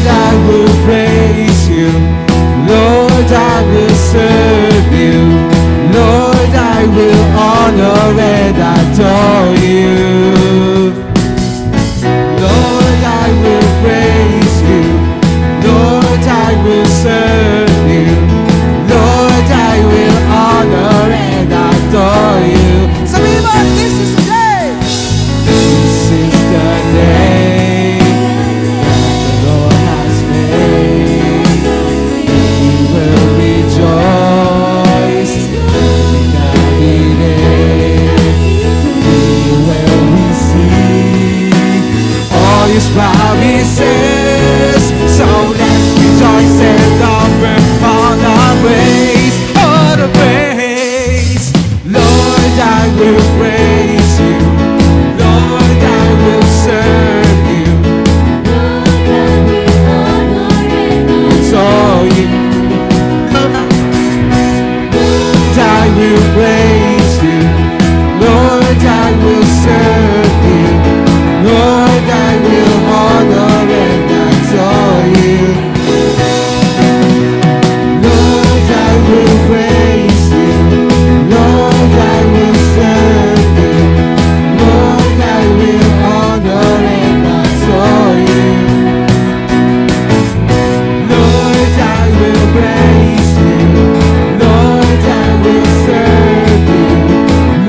I will praise you. Lord, I will serve you. Lord, I will honor and adore you. Lord, I will praise you. Lord, I will serve you. Lord, I will honor and adore you. Some people, this is the day. This is the day that the Lord has made. We will rejoice in every day. We will receive all His promises. So let's rejoice and offer all the praise, all the praise. Lord, I will praise you. Lord, I will serve you. Adore you. Lord, I will praise you. Lord, I will serve you. Lord, I will honor and adore you. Lord, I will praise you. Lord, I will serve you. Lord, I will honor and adore you. Lord, I will praise you. Lord, I will serve you.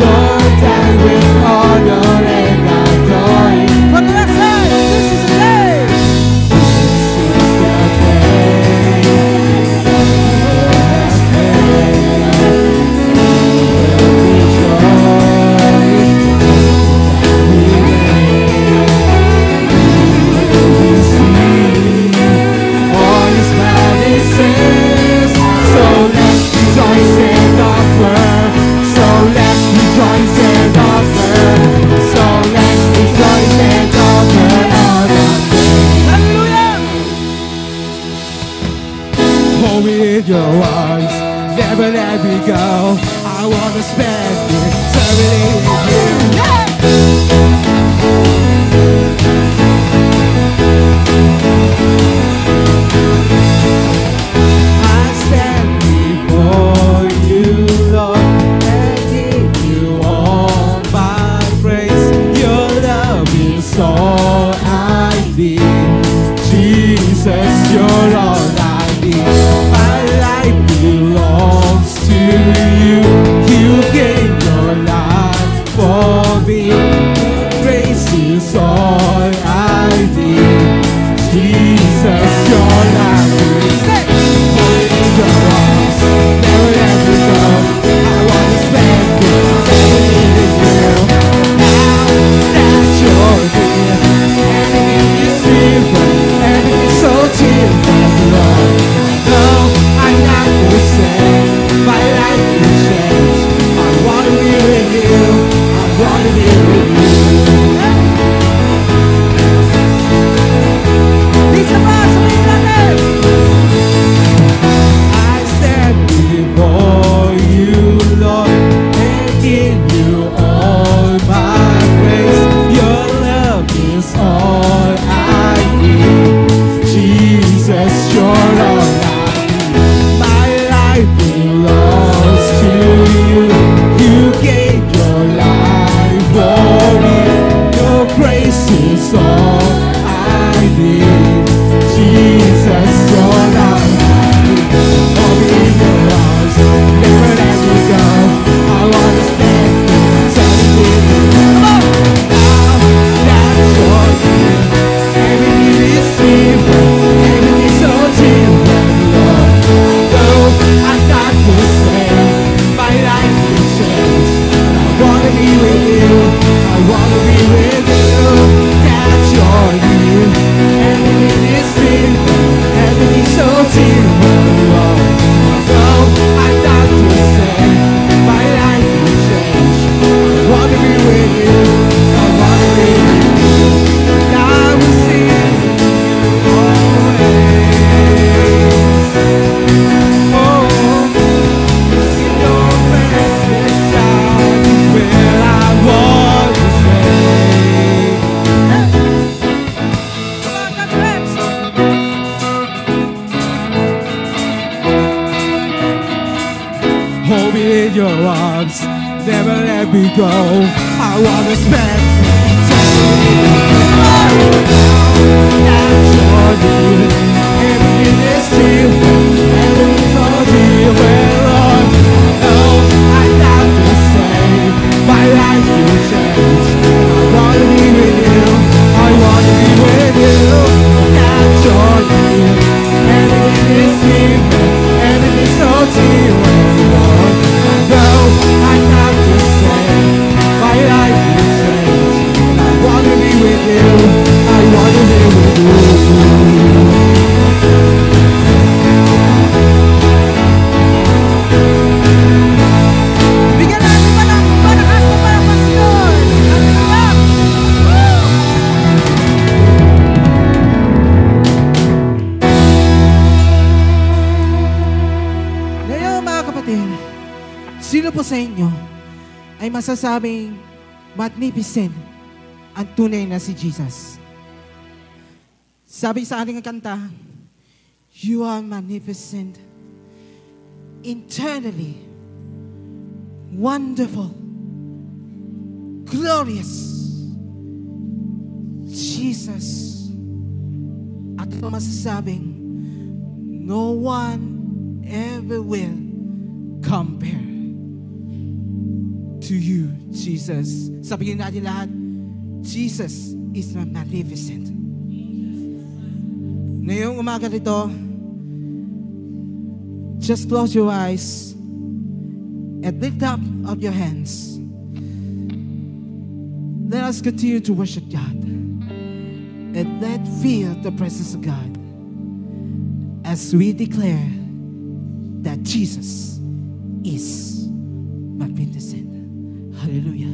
Lord, I will honor and adore you. For the last time, this is the day. This is the day. All His promises. So let's rejoice and offer. So let's rejoice and offer. So let's rejoice and offer all the praise. Hallelujah! Hold me in your arms, never let me go. I wanna spend eternity with you. I stand before you, Lord, and give you all my praise. Your love is all I need. Jesus, you're all I need. My life belongs to you. You gave your life for me. Grace is all I need. Jesus, your life is hold in your arms, never let me go. I want to spend eternity with you. Now that you're here, everything is different, everything is so different, Lord. No, I'm not the same, my life will change. I want to be with you, I want to be with you. These are us, we got it. your arms, never let me go. I wanna spend eternity. Everything is cheap, everything's all cheap. Lord, oh, I have to say, my life will change. I wanna be with you, I wanna be with you. Eternity, everything is cheap, everything's so cheap. Lord, oh, I have to say, my life will change. I wanna be with you, I wanna be with you. Bigyan natin pa ng malakas na parang pastor. Hallelujah! Ngayon mga kapatid, sino po sa inyo ay masasabing magnificent ang tunay na si Jesus? Sabi sa ating kanta, you are magnificent, internally wonderful, glorious, Jesus. At ito masasabing, no one ever will compare to you, Jesus. Sabihin natin lahat, Jesus is magnificent. Ngayong umaga nito, just close your eyes and lift up of your hands. Let us continue to worship God and let feel the presence of God as we declare that Jesus is magnificent. Hallelujah.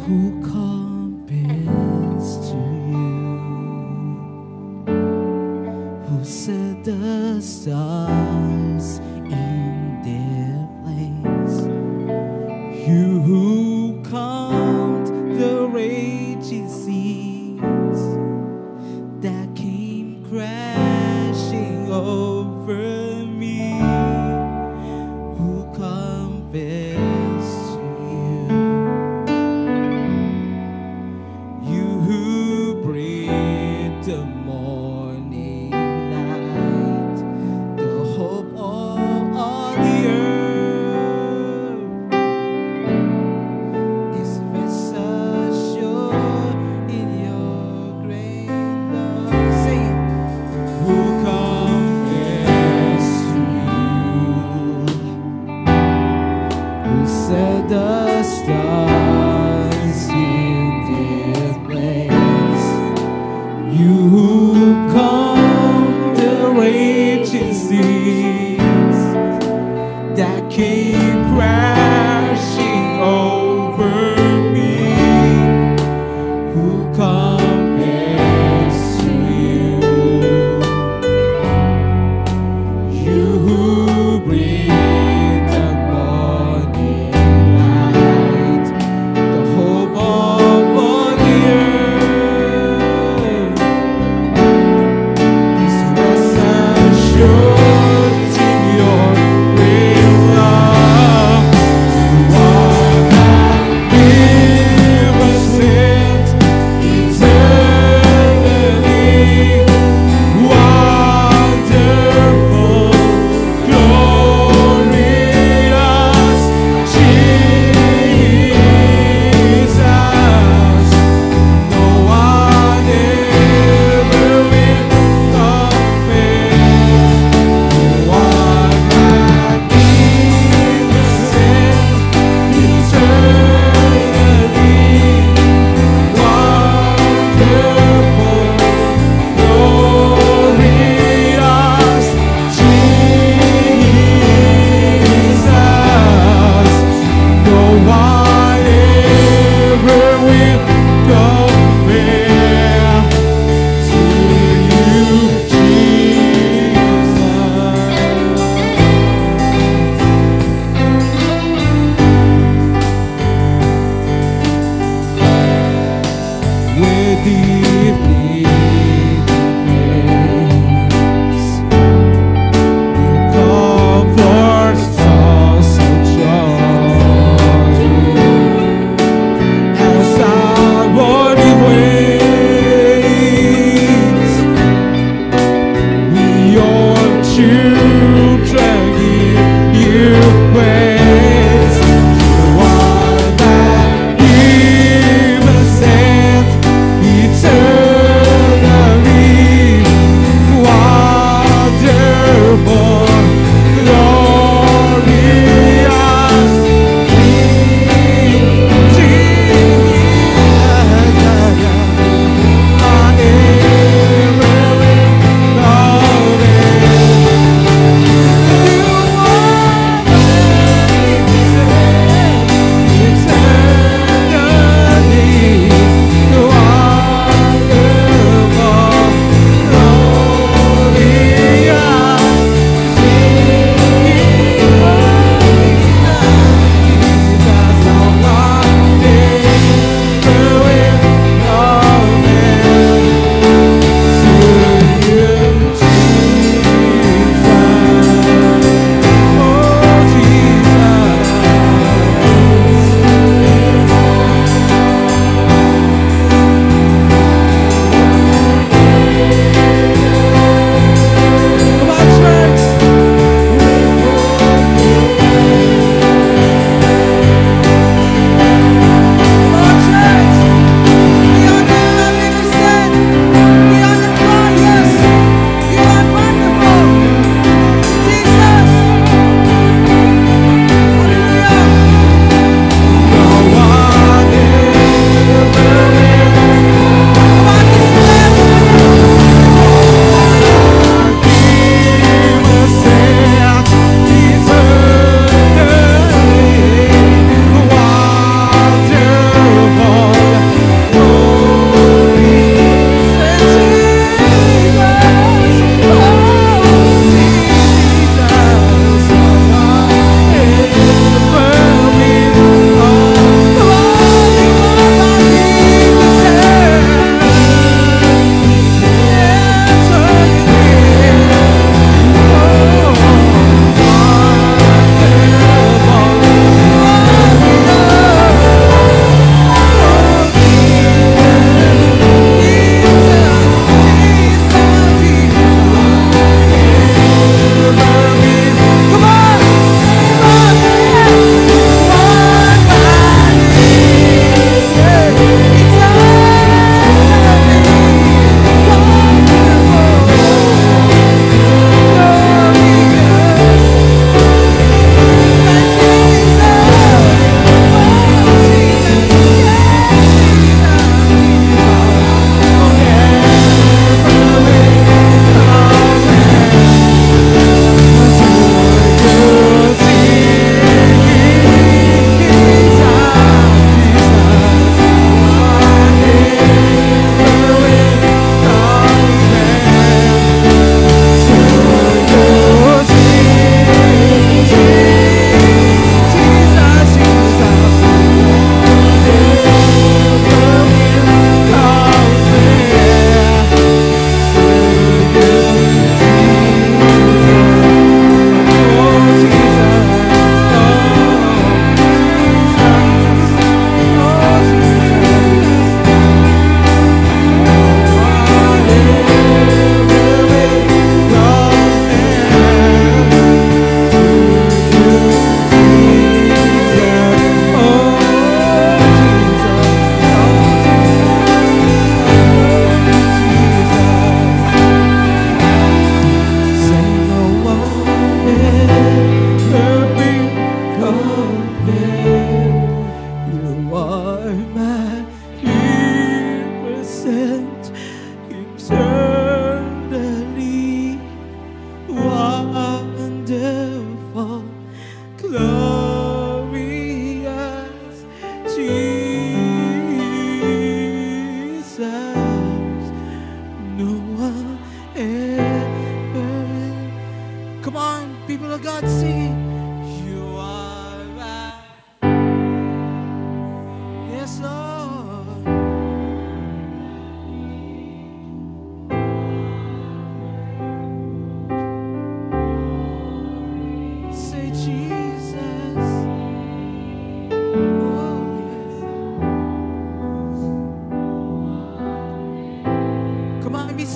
Who compares to you? Who set the stars in their place? You who calmed the raging seas that came crashing over me. Who compares to you?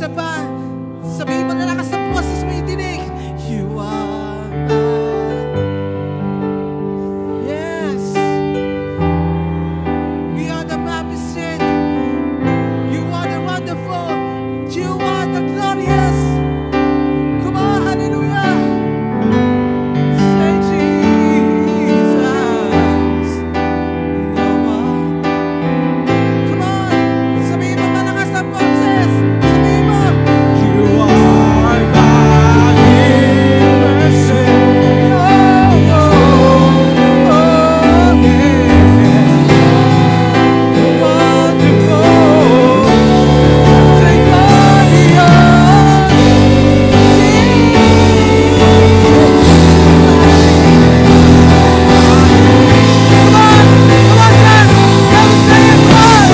Isa pa, sabihin mo na lakas ng boses mo yung tinig. You are mine. Yes. Beyond the magnificent. You are the wonderful. You are the glorious. Come on, hallelujah. Say Jesus. You are. Come on, sabihin mo malakas ng boses. Sabihin mo, you are magnificent. Oh, oh, oh, yeah. Wonderful. Say glorious. Come on, church. Come say it, come on.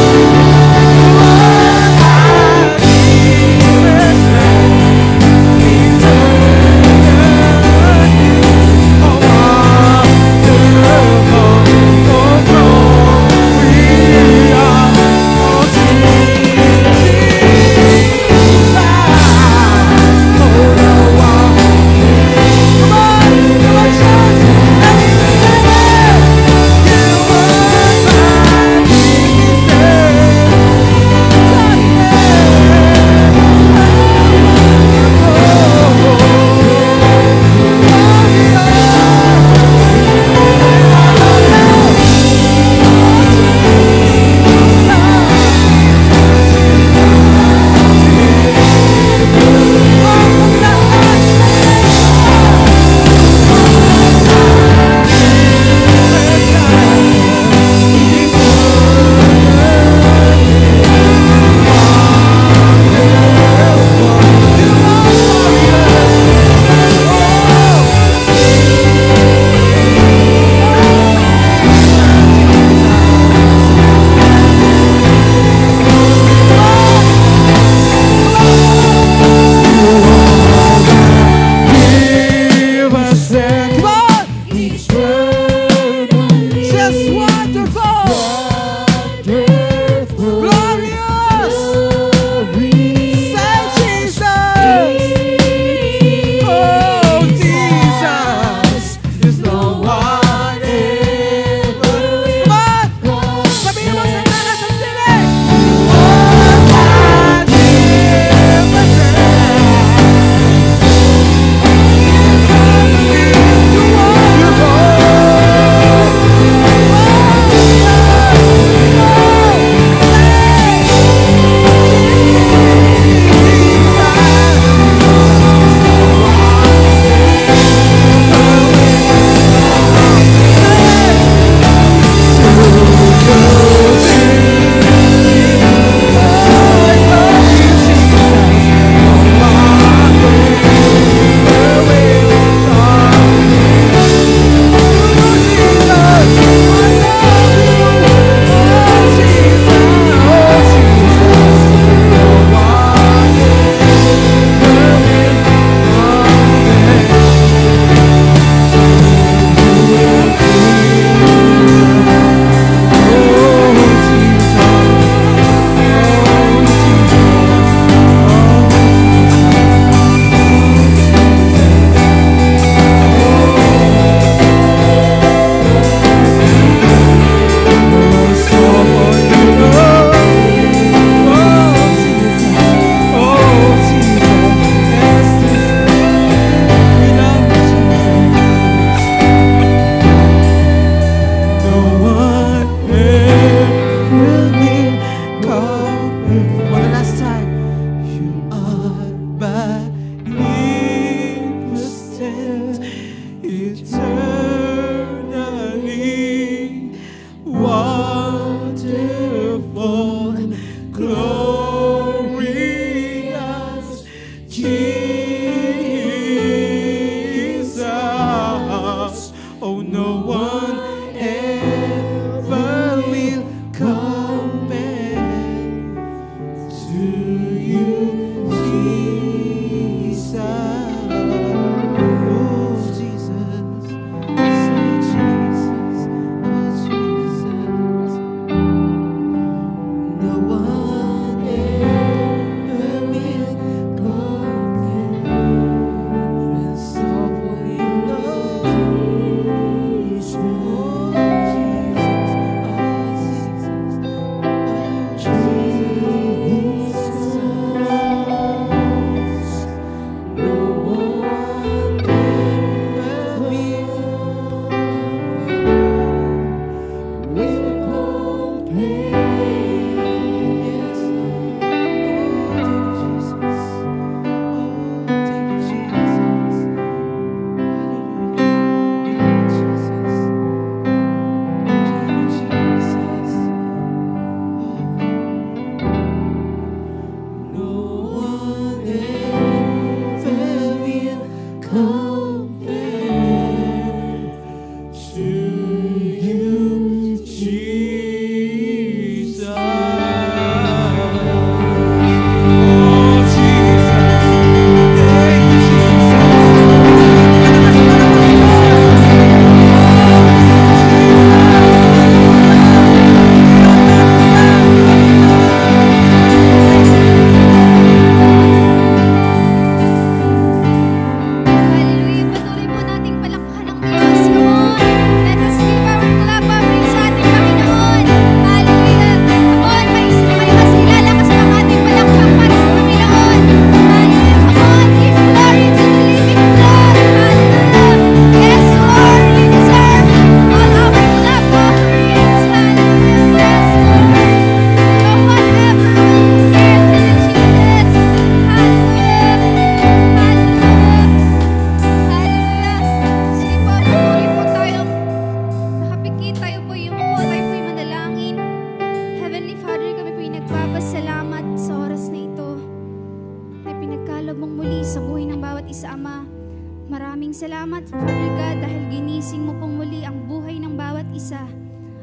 Salamat, Father God, dahil ginising mo pong muli ang buhay ng bawat isa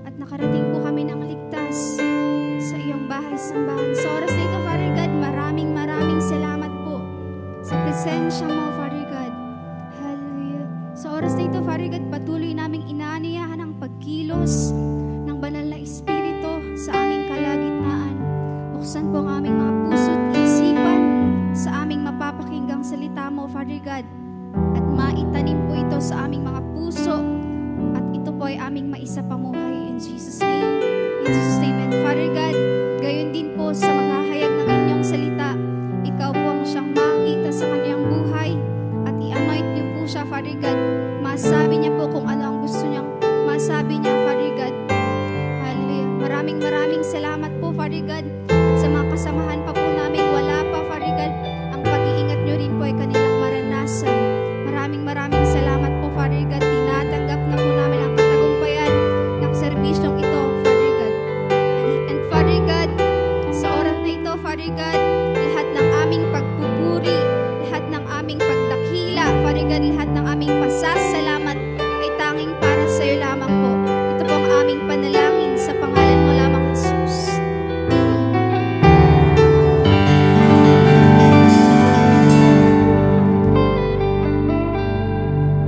at nakarating po kami ng ligtas sa iyong bahay-sambahan. Sa oras na ito, Father God, maraming salamat po sa presensya mo, Father God. Hallelujah. Sa oras na ito, Father God, patuloy naming inaaniyahan ang pagkilos ng banal na Espiritu sa aming kalagitnaan. Buksan po ang aming mga puso't isipan sa aming mapapakinggang salita mo, Father God. At maitanim po ito sa aming mga puso at ito po ay aming maisapamuhay in Jesus' name. In Jesus' name. And Father God, gayon din po sa maghahayag ng inyong salita, ikaw po ang siyang makita sa kanyang buhay at i-anoint niyo po siya, Father God. Masabi niya po kung ano ang gusto niyang masabi niya, Father God. Hallelujah. Maraming salamat po, Father God. At sa mga kasamahan pa po namin, wala pa, Father God, ang pag-iingat niyo rin po ay kanilang maranasan. Maraming salamat po, Father God. Tinatanggap na po namin ang katagumpayan ng serbisyong ito, Father God. And Father God, sa oras na ito, Father God, lahat ng aming pagpupuri, lahat ng aming pagdakila, Father God, lahat ng aming pasasalamat ay tanging para sa iyo lamang po. Ito po ang aming panalangin sa pangalan mo lamang, Jesus.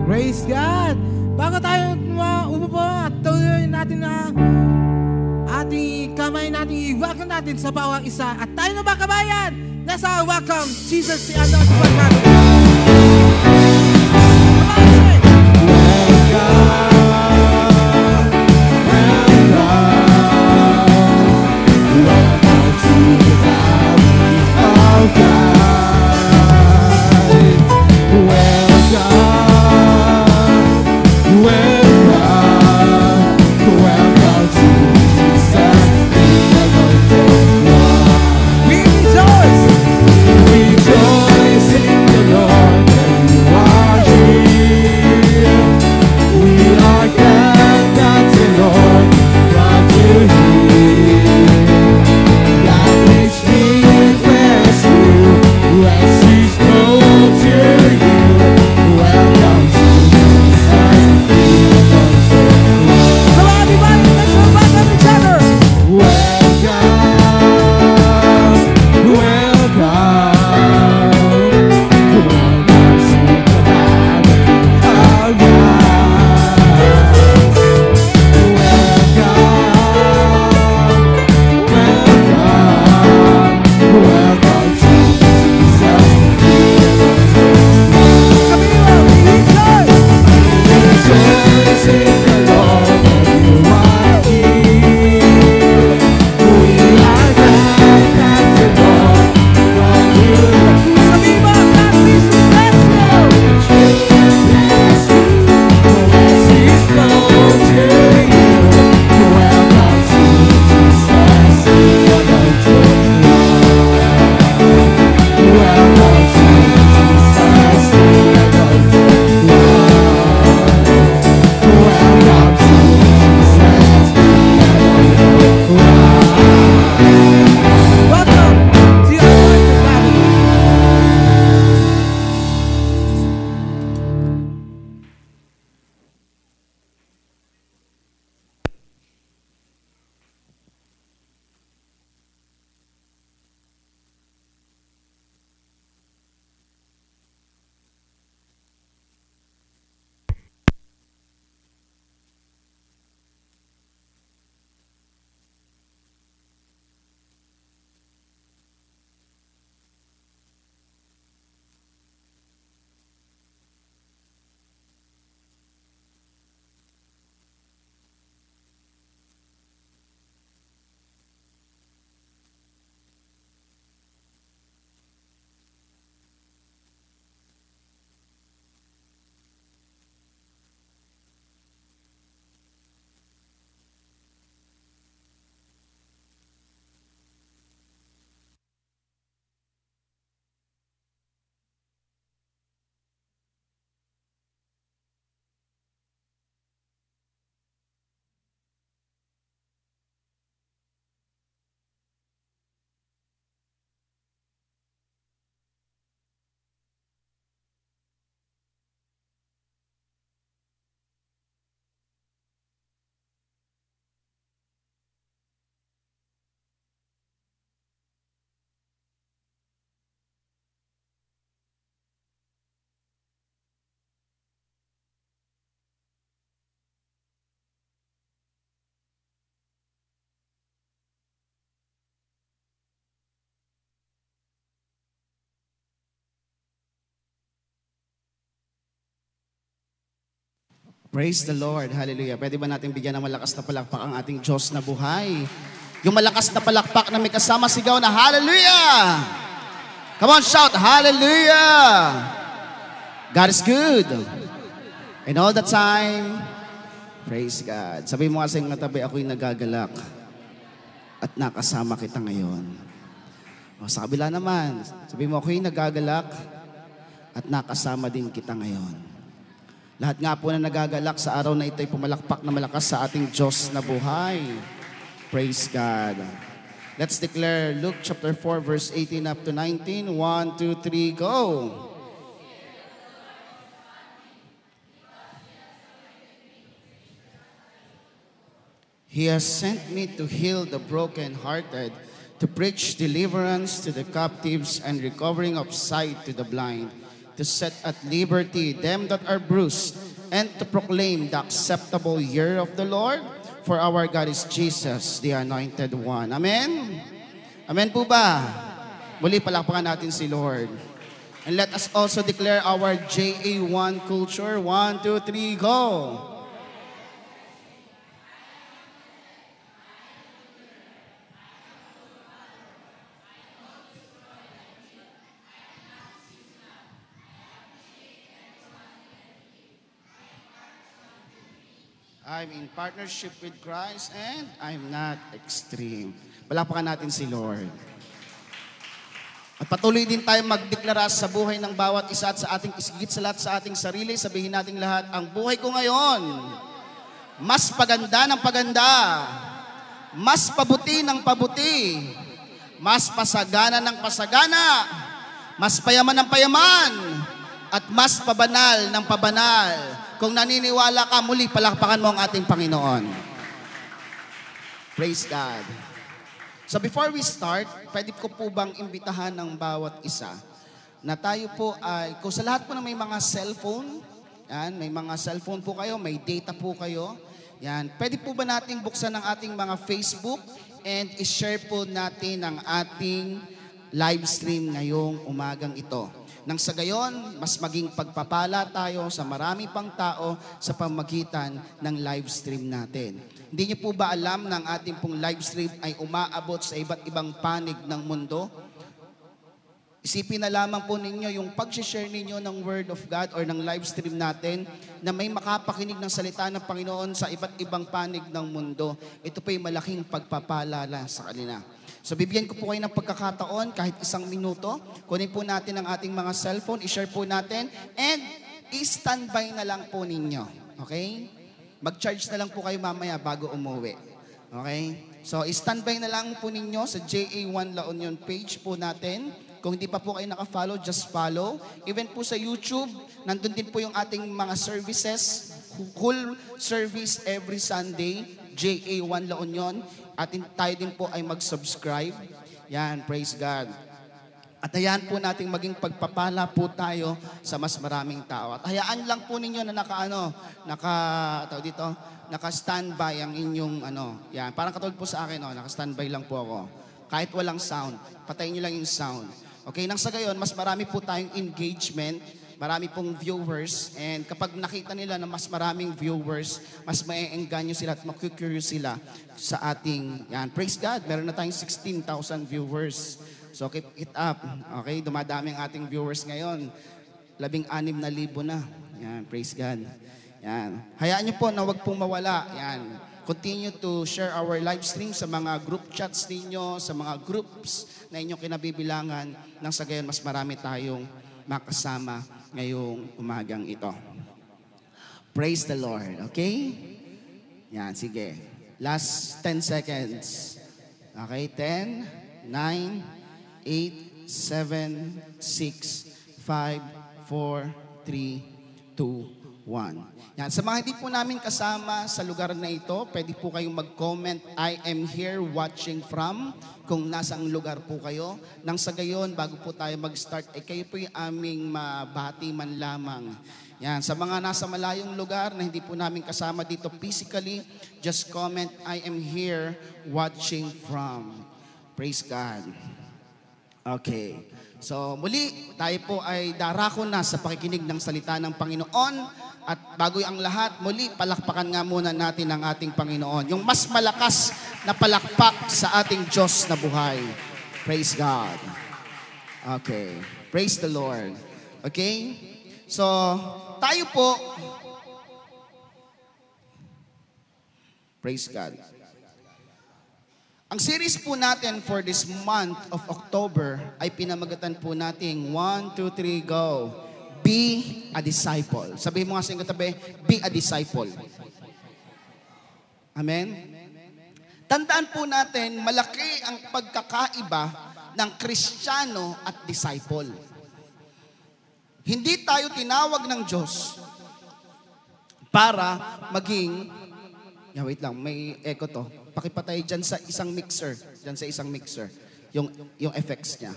Praise God! Bago tayo upo po at tuloy natin na ating kamay natin, i-welcome natin sa bawang isa. At tayo na ba, kabayan? Nasa welcome, Jesus, si Adon Pagkat. We are Praise the Lord. Hallelujah. Pwede ba natin bigyan ng malakas na palakpak ang ating Diyos na buhay? Yung malakas na palakpak na may kasama sigaw na hallelujah! Come on, shout hallelujah! God is good. And all the time, praise God. Sabi mo nga sa iyong katabi, ako'y nagagalak at nakasama kita ngayon. O, sa kabila naman, sabi mo, ako'y nagagalak at nakasama din kita ngayon. Lahat nga po na nagagalak sa araw na ito ay pumalakpak na malakas sa ating Diyos na buhay. Praise God. Let's declare Luke chapter 4 verse 18 up to 19. 1, 2, 3, go! He has sent me to heal the brokenhearted, to preach deliverance to the captives and recovering of sight to the blind, to set at liberty them that are bruised, and to proclaim the acceptable year of the Lord. For our God is Jesus, the Anointed One. Amen? Amen po ba? Muli palakpakan natin si Lord. And let us also declare our JA1 culture. 1, 2, 3, go! I'm in partnership with Christ and I'm not extreme. Palakpakan natin si Lord. At patuloy din tayo magdeklara sa buhay ng bawat isa at sa ating isigit sa lahat sa ating sarili. Sabihin natin lahat, ang buhay ko ngayon, mas paganda ng paganda, mas pabuti ng pabuti, mas pasagana ng pasagana, mas payaman ng payaman, at mas pabanal ng pabanal. Kung naniniwala ka, muli palakpakan mo ang ating Panginoon. Praise God. So before we start, pwede ko po bang imbitahan ng bawat isa na tayo po ay, kung sa lahat po na may mga cellphone, yan, may mga cellphone po kayo, may data po kayo, yan, pwede po ba nating buksan ang ating mga Facebook and i-share po natin ang ating live stream ngayong umagang ito. Nang sa gayon, mas maging pagpapala tayo sa marami pang tao sa pamagitan ng live stream natin. Hindi niyo po ba alam na ang ating pong live stream ay umaabot sa iba't ibang panig ng mundo? Isipin na lamang po ninyo yung pag-share ninyo ng Word of God or ng live stream natin na may makapakinig ng salita ng Panginoon sa iba't ibang panig ng mundo. Ito po yung malaking pagpapalala sa kanila. So bibigyan ko po kayo ng pagkakataon kahit 1 minuto. Kunin po natin ang ating mga cellphone, i-share po natin, and i-standby na lang po ninyo. Okay? Mag-charge na lang po kayo mamaya bago umuwi. Okay? So i-standby na lang po ninyo sa JA1 La Union page po natin. Kung hindi pa po kayo naka-follow, just follow. Even po sa YouTube, nandun din po yung ating mga services. Whole service every Sunday, JA1 La Union. At tayo din po ay mag-subscribe. Yan, praise God. At hayaan po nating maging pagpapala po tayo sa mas maraming tao. At hayaan lang po ninyo na naka-standby ang inyong yan. Parang katulad po sa akin, naka-standby lang po ako. Kahit walang sound, patayin nyo lang yung sound. Okay, nang sa gayon, mas marami po tayong engagement, marami pong viewers, and kapag nakita nila na mas maraming viewers, mas maiengganyo sila at makukurious sila sa ating, yan, praise God, meron na tayong 16,000 viewers. So keep it up. Okay, dumadami ang ating viewers ngayon. 16,000 na. Yan, praise God. Yan. Hayaan niyo po na wag pong mawala. Yan. Continue to share our live stream sa mga group chats ninyo, sa mga groups na inyong kinabibilangan, nang sa gayon mas marami tayong makasama ngayong umagang ito. Praise the Lord. Okay? Yan, sige. Last 10 seconds. Okay, 10, 9, 8, 7, 6, 5, 4, 3, 2, 1. Yan. Sa mga hindi po namin kasama sa lugar na ito, pwede po kayong mag-comment, I am here watching from, kung nasang lugar po kayo. Nang sa gayon, bago po tayo mag-start, kayo po yung aming mabati man lamang. Yan. Sa mga nasa malayong lugar na hindi po namin kasama dito physically, just comment, I am here watching from. Praise God. Okay. So muli, tayo po ay darako na sa pakikinig ng salita ng Panginoon. At bago ang lahat, muli palakpakan nga muna natin ang ating Panginoon. Yung mas malakas na palakpak sa ating Diyos na buhay. Praise God. Okay. Praise the Lord. Okay? So, tayo po, praise God. Ang series po natin for this month of October ay pinamagatan po nating 1, 2, 3, go. Be a disciple. Sabihin mo nga sa iyong katabi, be a disciple. Amen? Tandaan po natin, malaki ang pagkakaiba ng Kristiyano at disciple. Hindi tayo tinawag ng Diyos para maging, wait lang, may echo to. Pakipatay dyan sa isang mixer. Dyan sa isang mixer. Yung effects niya.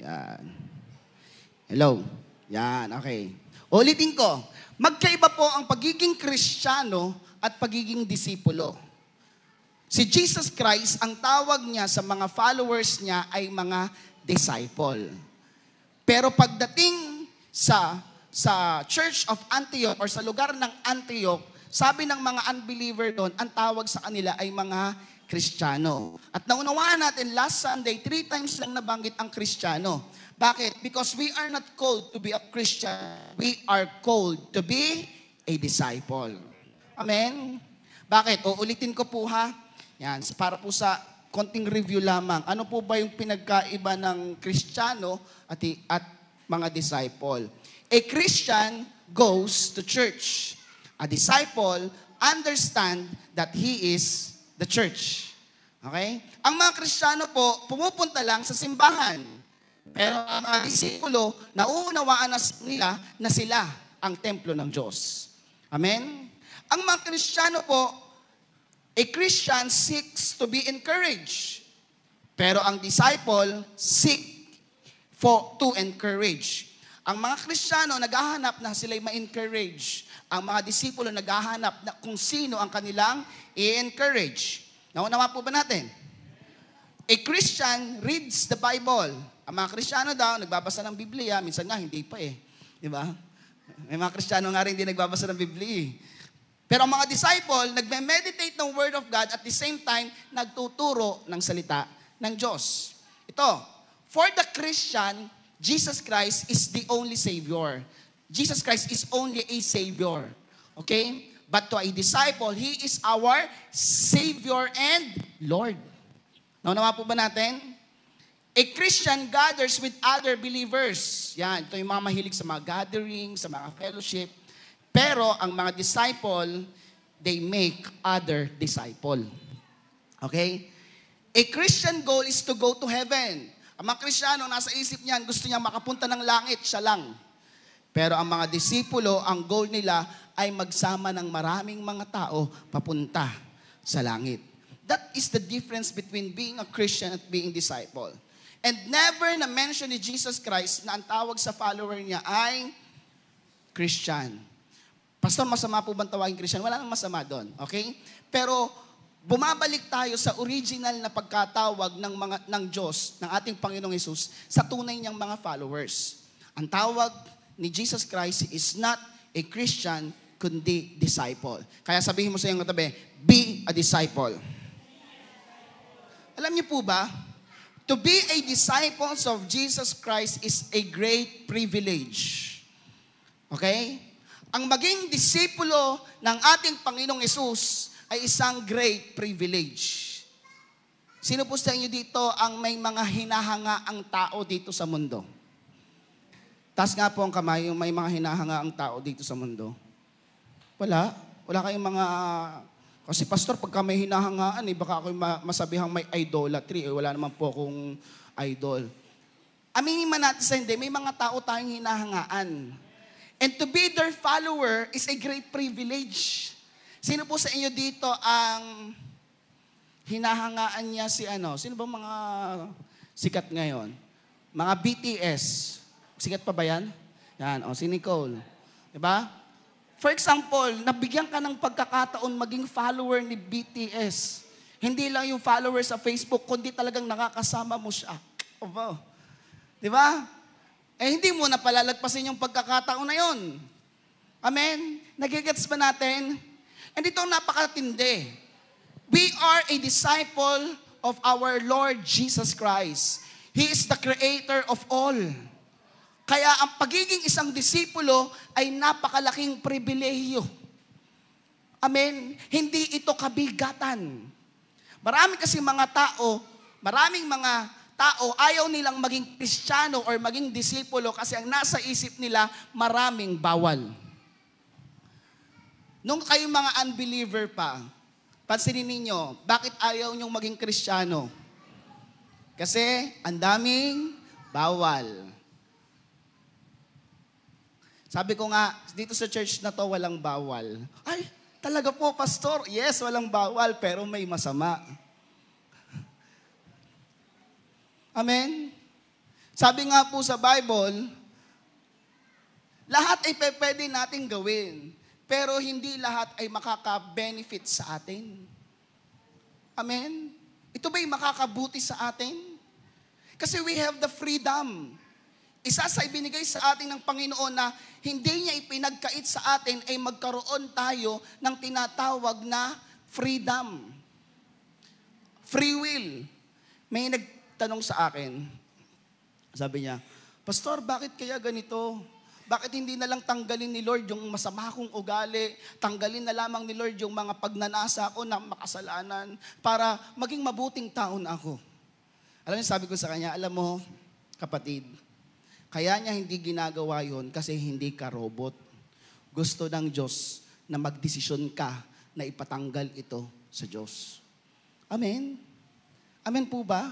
Yan. Hello. Yan, okay. Ulitin ko. Magkaiba po ang pagiging Kristiyano at pagiging disipulo. Si Jesus Christ, ang tawag niya sa mga followers niya ay mga disciple. Pero pagdating sa Church of Antioch or sa lugar ng Antioch, sabi ng mga unbeliever doon, ang tawag sa kanila ay mga Kristiyano. At naunawaan natin last Sunday, 3 times lang nabanggit ang Kristiyano. Bakit? Because we are not called to be a Christian. We are called to be a disciple. Amen? Bakit? Uulitin ko po ha. Yan, para po sa konting review lamang. Ano po ba yung pinagkaiba ng Kristiyano at mga disciple? A Christian goes to church. A disciple understand that he is the church. Okay? Ang mga Kristiyano po, pumupunta lang sa simbahan. Pero ang mga disipulo, nauunawaan nila na sila ang templo ng Diyos. Amen? Ang mga Kristiyano po, a Christian seeks to be encouraged. Pero ang disciple seek to encourage. Ang mga Kristiyano naghahanap na sila'y ma-encourage. Ang mga disipulo naghahanap na kung sino ang kanilang i-encourage. Naunawa po ba natin? A Christian reads the Bible. Ang mga Kristiyano daw, nagbabasa ng Biblia. Minsan nga, hindi pa eh. Di ba? May mga Kristiyano nga rin hindi nagbabasa ng Biblia. Pero ang mga disciple, nagme-meditate ng Word of God at the same time, nagtuturo ng salita ng Diyos. Ito, for the Christian, Jesus Christ is the only Savior. Jesus Christ is only a Savior. Okay? But to a disciple, He is our Savior and Lord. Naunawa po ba natin? A Christian gathers with other believers. Yan, ito yung mga mahilig sa mga gathering, sa mga fellowship. Pero ang mga disciple, they make other disciple. Okay? A Christian goal is to go to heaven. Ang mga Kristiyano, nasa isip niyan, gusto niya makapunta ng langit, siya lang. Pero ang mga disipulo, ang goal nila ay magsama ng maraming mga tao papunta sa langit. That is the difference between being a Christian at being disciple. And never na mention ni Jesus Christ na ang tawag sa follower niya ay Christian. Pastor, masama po bang tawagin Christian? Wala nang masama doon. Okay? Pero bumabalik tayo sa original na pagkatawag ng Diyos, ng ating Panginoong Hesus, sa tunay niyang mga followers. Ang tawag ni Jesus Christ is not a Christian, kundi disciple. Kaya sabihin mo sa iyong katabi, be a disciple. Alam niyo po ba, to be a disciple of Jesus Christ is a great privilege. Okay? Ang maging disipulo ng ating Panginoong Hesus ay isang great privilege. Sino po sa inyo dito ang may mga hinahanga ang tao dito sa mundo? Taas nga po ang kamay, yung may mga hinahanga ang tao dito sa mundo. Wala. Wala kayong mga... Kasi pastor, pagka may hinahangaan, baka ako'y masabihang may idolatry. Wala naman po akong idol. Aminin man natin sa hindi, may mga tao tayong hinahangaan. And to be their follower is a great privilege. Sino po sa inyo dito ang hinahangaan niya si ano? Sino ba mga sikat ngayon? Mga BTS. Sikat pa ba yan? Yan, si Nicole. Diba? For example, nabigyan ka ng pagkakataon maging follower ni BTS. Hindi lang yung follower sa Facebook, kundi talagang nakakasama mo siya. Di ba? Hindi mo na palalagpasin yung pagkakataon na yon. Amen? Nagigets ba natin? And ito napakatindi. We are a disciple of our Lord Jesus Christ. He is the creator of all. Kaya ang pagiging isang disipulo ay napakalaking pribilehiyo. Amen? Hindi ito kabigatan. Maraming mga tao ayaw nilang maging Kristiyano or maging disipulo kasi ang nasa isip nila maraming bawal. Nung kayong mga unbeliever pa, pansinin ninyo, bakit ayaw nyong maging Kristiyano? Kasi ang daming bawal. Sabi ko nga, dito sa church na to walang bawal. Ay, talaga po, pastor. Yes, walang bawal, pero may masama. Amen? Sabi nga po sa Bible, lahat ay pwede nating gawin, pero hindi lahat ay makaka-benefit sa atin. Amen? Ito ba'y makakabuti sa atin? Kasi we have the freedom. Isa sa ibinigay sa atin ng Panginoon na hindi niya ipinagkait sa atin ay magkaroon tayo ng tinatawag na freedom. Free will. May nagtanong sa akin, sabi niya, Pastor, bakit kaya ganito? Bakit hindi na lang tanggalin ni Lord yung masama kong ugali? Tanggalin na lamang ni Lord yung mga pagnanasa ko na makasalanan para maging mabuting tao na ako. Alam niyo, sabi ko sa kanya, alam mo, kapatid, kaya niya hindi ginagawa yon kasi hindi ka robot. Gusto ng Diyos na magdesisyon ka na ipatanggal ito sa Diyos. Amen? Amen po ba?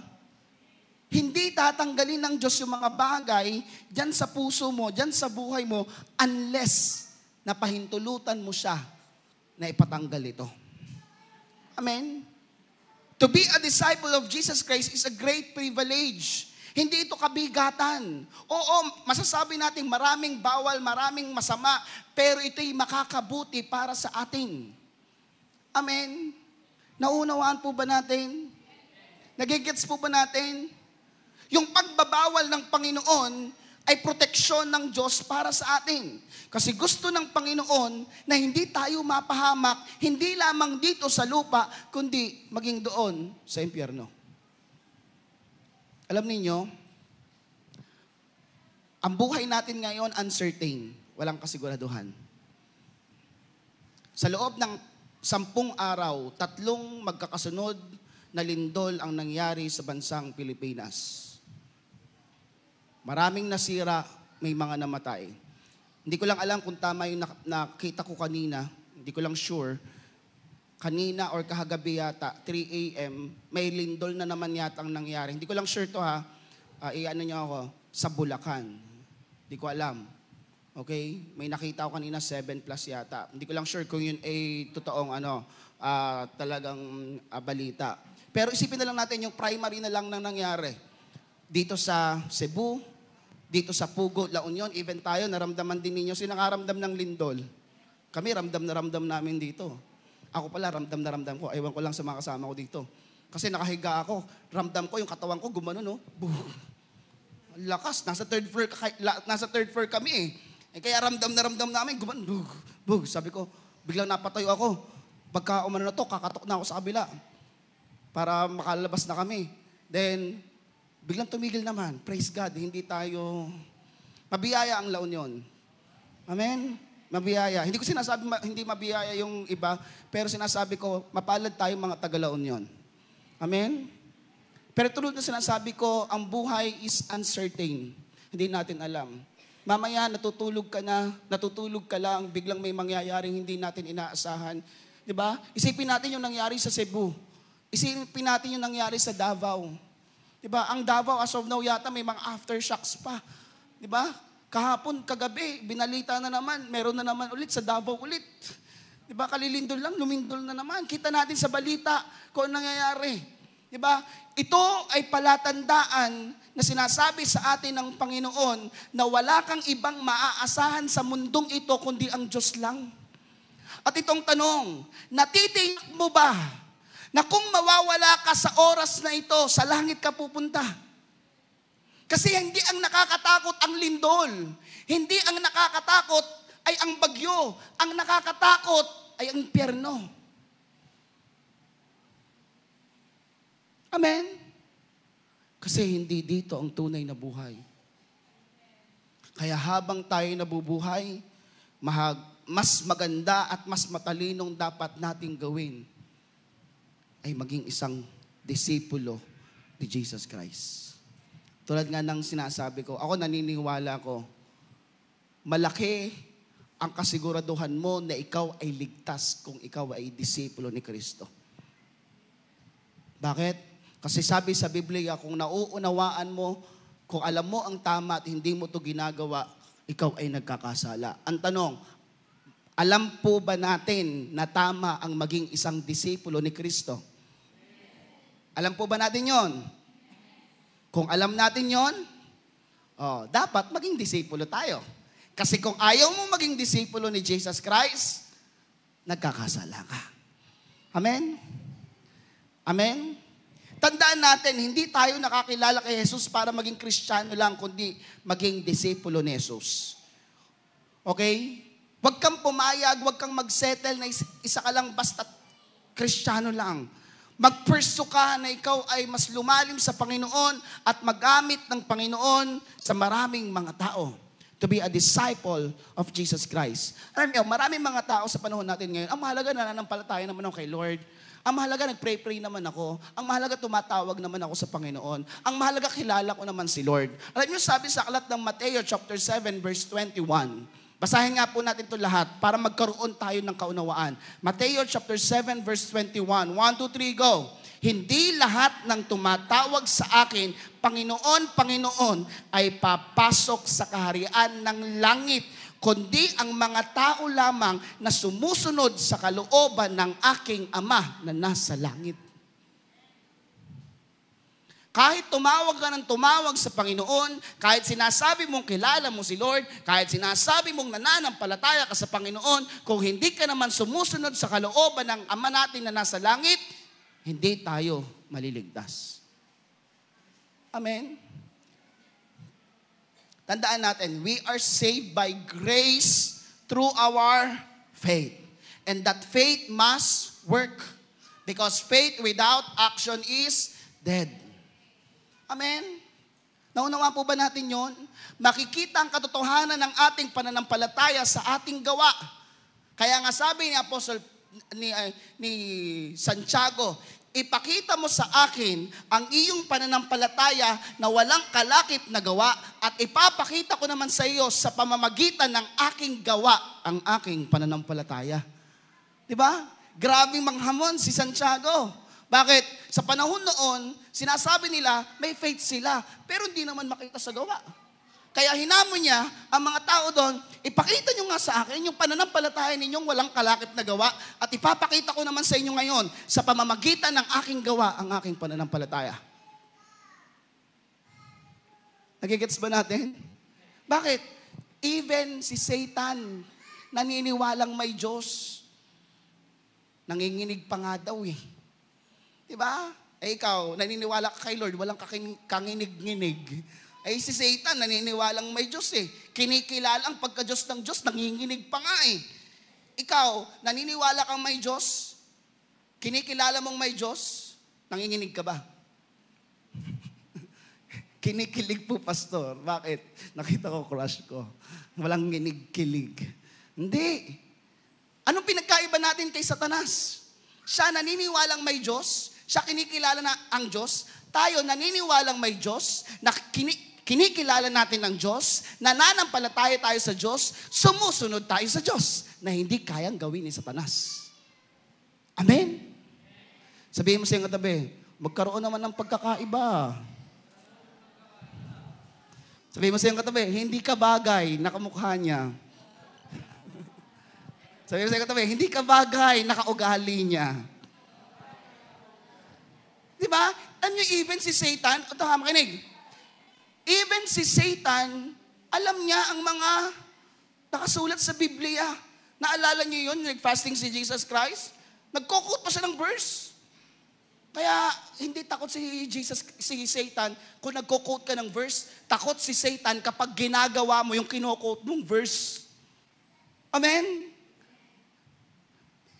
Hindi tatanggalin ng Diyos yung mga bagay dyan sa puso mo, dyan sa buhay mo, unless na pahintulutan mo siya na ipatanggal ito. Amen? To be a disciple of Jesus Christ is a great privilege. Hindi ito kabigatan. Oo, masasabi natin maraming bawal, maraming masama, pero ito'y makakabuti para sa atin. Amen? Naunawaan po ba natin? Nagigets po ba natin? Yung pagbabawal ng Panginoon ay proteksyon ng Diyos para sa atin. Kasi gusto ng Panginoon na hindi tayo mapahamak, hindi lamang dito sa lupa, kundi maging doon sa impyerno. Alam niyo, ang buhay natin ngayon uncertain, walang kasiguraduhan. Sa loob ng 10 araw, 3 magkakasunod na lindol ang nangyari sa bansang Pilipinas. Maraming nasira, may mga namatay. Hindi ko lang alam kung tama yung nakita ko kanina, hindi ko lang sure. Kanina or kahagabi yata, 3 a.m., may lindol na naman yata ang nangyari. Hindi ko lang sure to ha, i-ano niyo ako, sa Bulacan. Hindi ko alam. Okay? May nakita ko kanina 7+ yata. Hindi ko lang sure kung yun ay totoong talagang balita. Pero isipin na lang natin yung primary na lang nang nangyari. Dito sa Cebu, dito sa Pugo, La Union, even tayo, naramdaman din ninyo. Sino nakaramdam ng lindol? Kami, ramdam na ramdam namin dito. Ako pala, ramdam na ramdam ko. Ewan ko lang sa mga kasama ko dito. Kasi nakahiga ako, ramdam ko, yung katawan ko, gumano, no? Lakas, nasa third floor kami eh. Kaya ramdam na ramdam namin, gumano, sabi ko, biglang napatayo ako. Pagka umano na to, kakatok na ako sa kabila. Para makalabas na kami. Then, biglang tumigil naman. Praise God, hindi tayo... Mabiyaya ang La Union. Amen? Mabiyaya. Hindi ko sinasabi hindi mabiyaya yung iba, pero sinasabi ko, mapalad tayo mga taga La Union. Amen? Pero tulad na sinasabi ko, ang buhay is uncertain. Hindi natin alam. Mamaya, natutulog ka lang, biglang may mangyayaring hindi natin inaasahan. Diba? Isipin natin yung nangyari sa Cebu. Isipin natin yung nangyari sa Davao. Diba? Ang Davao, as of now yata, may mga aftershocks pa. Diba? Kahapon, kagabi, binalita na naman, meron na naman ulit sa Davao ulit. Diba? Kalilindol lang, lumindol na naman. Kita natin sa balita kung ano nangyayari. Diba? Ito ay palatandaan na sinasabi sa atin ng Panginoon na wala kang ibang maaasahan sa mundong ito kundi ang Diyos lang. At itong tanong, natitiyak mo ba na kung mawawala ka sa oras na ito, sa langit ka pupunta? Kasi hindi ang nakakatakot ang lindol. Hindi ang nakakatakot ay ang bagyo. Ang nakakatakot ay ang impyerno. Amen? Kasi hindi dito ang tunay na buhay. Kaya habang tayo nabubuhay, mas maganda at mas matalinong dapat nating gawin ay maging isang disipulo ni Jesus Christ. Tulad nga ng sinasabi ko, ako naniniwala ko, malaki ang kasiguraduhan mo na ikaw ay ligtas kung ikaw ay disipulo ni Kristo. Bakit? Kasi sabi sa Biblia, kung nauunawaan mo, kung alam mo ang tama at hindi mo ito ginagawa, ikaw ay nagkakasala. Ang tanong, alam po ba natin na tama ang maging isang disipulo ni Kristo? Alam po ba natin yon? Kung alam natin yon, dapat maging disipulo tayo. Kasi kung ayaw mo maging disipulo ni Jesus Christ, nagkakasala ka. Amen? Amen? Tandaan natin, hindi tayo nakakilala kay Jesus para maging Kristiyano lang, kundi maging disipulo ni Jesus. Okay? Huwag kang pumayag, huwag kang magsettle na isa ka lang basta Kristiyano lang. Magpursu ka na ikaw ay mas lumalim sa Panginoon at magamit ng Panginoon sa maraming mga tao. To be a disciple of Jesus Christ. Alam niyo, maraming mga tao sa panahon natin ngayon, ang mahalaga nananampalataya naman ako kay Lord. Ang mahalaga, nag-pray naman ako. Ang mahalaga, tumatawag naman ako sa Panginoon. Ang mahalaga, kilala ko naman si Lord. Alam niyo, sabi sa aklat ng Mateo chapter 7, verse 21. Basahin nga po natin ito lahat para magkaroon tayo ng kaunawaan. Mateo chapter 7, verse 21. 1, 2, 3, go. Hindi lahat ng tumatawag sa akin, Panginoon, Panginoon, ay papasok sa kaharian ng langit, kundi ang mga tao lamang na sumusunod sa kalooban ng aking Ama na nasa langit. Kahit tumawag ka ng tumawag sa Panginoon, kahit sinasabi mong kilala mo si Lord, kahit sinasabi mong nananampalataya ka sa Panginoon, kung hindi ka naman sumusunod sa kalooban ng Ama natin na nasa langit, hindi tayo maliligtas. Amen? Tandaan natin, we are saved by grace through our faith. And that faith must work. Because faith without action is dead. Amen? Naunawaan po ba natin yon? Makikita ang katotohanan ng ating pananampalataya sa ating gawa. Kaya nga sabi ni Apostle ni Santiago, ipakita mo sa akin ang iyong pananampalataya na walang kalakip na gawa at ipapakita ko naman sa iyo sa pamamagitan ng aking gawa ang aking pananampalataya. Diba? Grabing manghamon si Santiago. Bakit? Sa panahon noon, sinasabi nila, may faith sila, pero hindi naman makita sa gawa. Kaya hinamon niya ang mga tao doon, ipakita nyo nga sa akin yung pananampalataya ninyong walang kalakip na gawa at ipapakita ko naman sa inyo ngayon sa pamamagitan ng aking gawa ang aking pananampalataya. Nagigets ba natin? Bakit? Even si Satan naniniwalang may Diyos. Nanginginig pa nga daw eh. Diba? Eh ikaw, naniniwala ka kay Lord, walang kanginig-nginig. Eh si Satan, naniniwalang may Diyos eh. Kinikilala ang pagka-Diyos ng Diyos, nanginginig pa nga eh. Ikaw, naniniwala kang may Diyos? Kinikilala mong may Diyos? Nanginginig ka ba? Kinikilig po, pastor. Bakit? Nakita ko crush ko. Walang nginig-kilig. Hindi. Anong pinagkaiba natin kay Satanas? Siya naniniwalang may Diyos, siya kinikilala na ang Diyos, tayo naniniwalang may Diyos, na kinikilala natin ang Diyos, nananampalataya tayo sa Diyos, sumusunod tayo sa Diyos, na hindi kayang gawin ni Satanas. Amen? Sabihin mo sa iyong katabi, magkaroon naman ng pagkakaiba. Sabihin mo sa iyong katabi, hindi ka bagay, nakamukha niya. Sabi mo sa katabi, hindi ka bagay, nakaugali niya. Diba? Alam niyo, even si Satan, ito ha, makinig. Even si Satan, alam niya ang mga nakasulat sa Biblia. Naalala niyo yun, nag-fasting si Jesus Christ? Nagkukot pa siya ng verse. Kaya hindi takot si Satan kung nagko-quote ka ng verse. Takot si Satan kapag ginagawa mo yung kino-quote mong verse. Amen?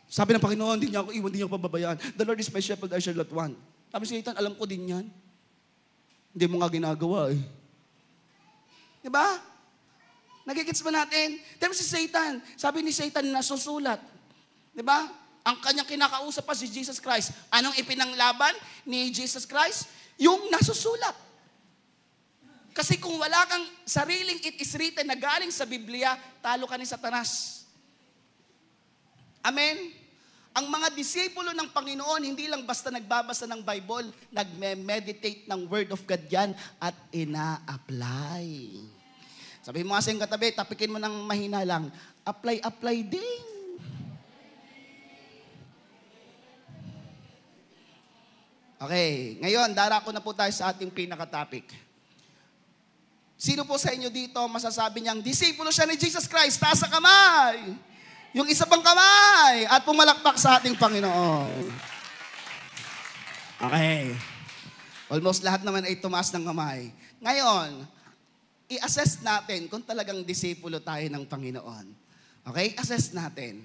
Sabi ng Panginoon, hindi niya ako iwan, hindi niya ako pababayaan. The Lord is my shepherd, I shall not want. Sabi si Satan, alam ko din yan. Hindi mo nga ginagawa eh. Diba? Nagigits ba natin? Pero si Satan, sabi ni Satan, nasusulat. Diba? Ang kanyang kinakausap pa si Jesus Christ. Anong ipinanglaban ni Jesus Christ? Yung nasusulat. Kasi kung wala kang sariling it is written na galing sa Biblia, talo ka ni Satanas. Amen? Ang mga disipulo ng Panginoon, hindi lang basta nagbabasa ng Bible, nagme-meditate ng Word of God yan at ina-apply. Sabi mo nga sa iyong katabi, tapikin mo ng mahina lang, apply din. Okay, ngayon, darako na po tayo sa ating pinaka-topic. Sino po sa inyo dito masasabi niyang disipulo siya ni Jesus Christ? Taas sa kamay! Yung isa pang kamay! At pumalakpak sa ating Panginoon. Okay. Almost lahat naman ay tumaas ng kamay. Ngayon, i-assess natin kung talagang disipulo tayo ng Panginoon. Okay? Assess natin.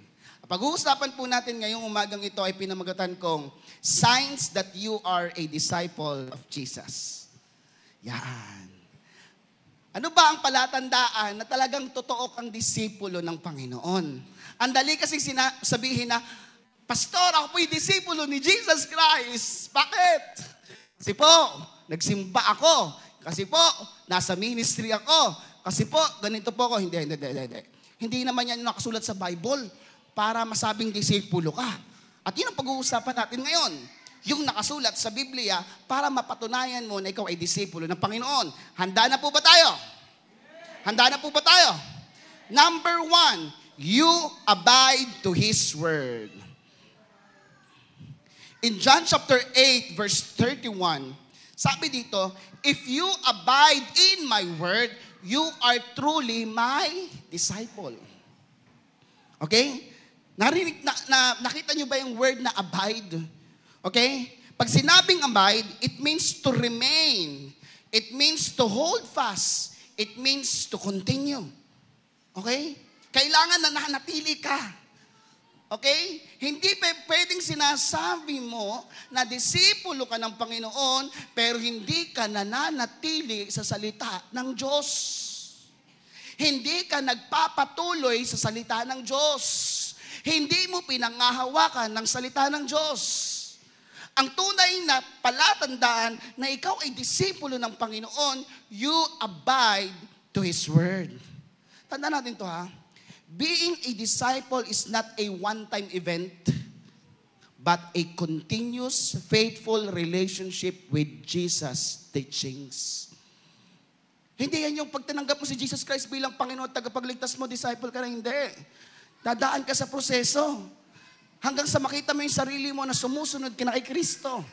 Pag-uusapan po natin ngayong umagang ito ay pinamagatan kong signs that you are a disciple of Jesus. Yan. Ano ba ang palatandaan na talagang totoo kang disipulo ng Panginoon? Ang dali kasing sabihin na, Pastor, ako po'y disipulo ni Jesus Christ. Bakit? Kasi po, nagsimba ako. Kasi po, nasa ministry ako. Kasi po, ganito po ako. Hindi. Hindi naman yan nakasulat sa Bible para masabing disipulo ka. At yun ang pag-uusapan natin ngayon. Yung nakasulat sa Biblia para mapatunayan mo na ikaw ay disipulo ng Panginoon. Handa na po ba tayo? Handa na po ba tayo? Number 1, you abide to His Word. In John chapter 8, verse 31, sabi dito, if you abide in my word, you are truly my disciple. Okay? Nakita niyo ba yung word na abide? Okay? Pag sinabing abide, it means to remain. It means to hold fast. It means to continue. Okay? Kailangan na nanatili ka. Okay? Hindi pwedeng sinasabi mo na disipulo ka ng Panginoon pero hindi ka nananatili sa salita ng Diyos. Hindi ka nagpapatuloy sa salita ng Diyos. Hindi mo pinangahawakan ng salita ng Diyos. Ang tunay na palatandaan na ikaw ay disipulo ng Panginoon, you abide to His Word. Tandaan natin to ha. Being a disciple is not a one-time event, but a continuous, faithful relationship with Jesus' teachings. Hindi yan yung pagtananggap mo si Jesus Christ bilang Panginoon at tagapagligtas mo, disciple ka na, hindi. Dadaan ka sa proseso hanggang sa makita mo yung sarili mo na sumusunod ka na kay Kristo.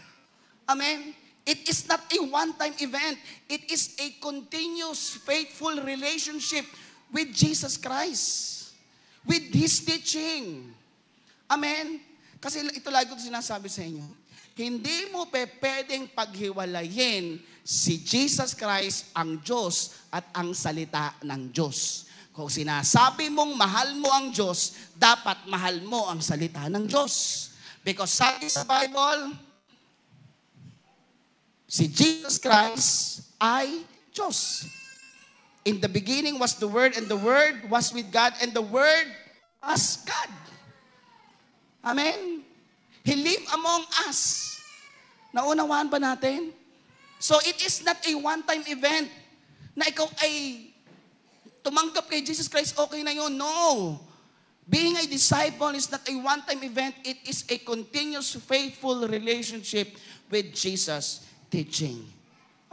Amen? It is not a one-time event. It is a continuous, faithful relationship with Jesus Christ. With His teaching. Amen? Kasi ito lagi ko sinasabi sa inyo. Hindi mo pwedeng paghiwalayin si Jesus Christ, ang Diyos, at ang salita ng Diyos. Kung sinasabi mong mahal mo ang Diyos, dapat mahal mo ang salita ng Diyos. Because sabi sa Bible, si Jesus Christ ay Diyos. In the beginning was the Word, and the Word was with God, and the Word was God. Amen? He lived among us. Naunawaan ba natin? So it is not a one-time event na ikaw ay tumanggap kay Jesus Christ, okay na yun. No. Being a disciple is not a one-time event. It is a continuous, faithful relationship with Jesus' teaching.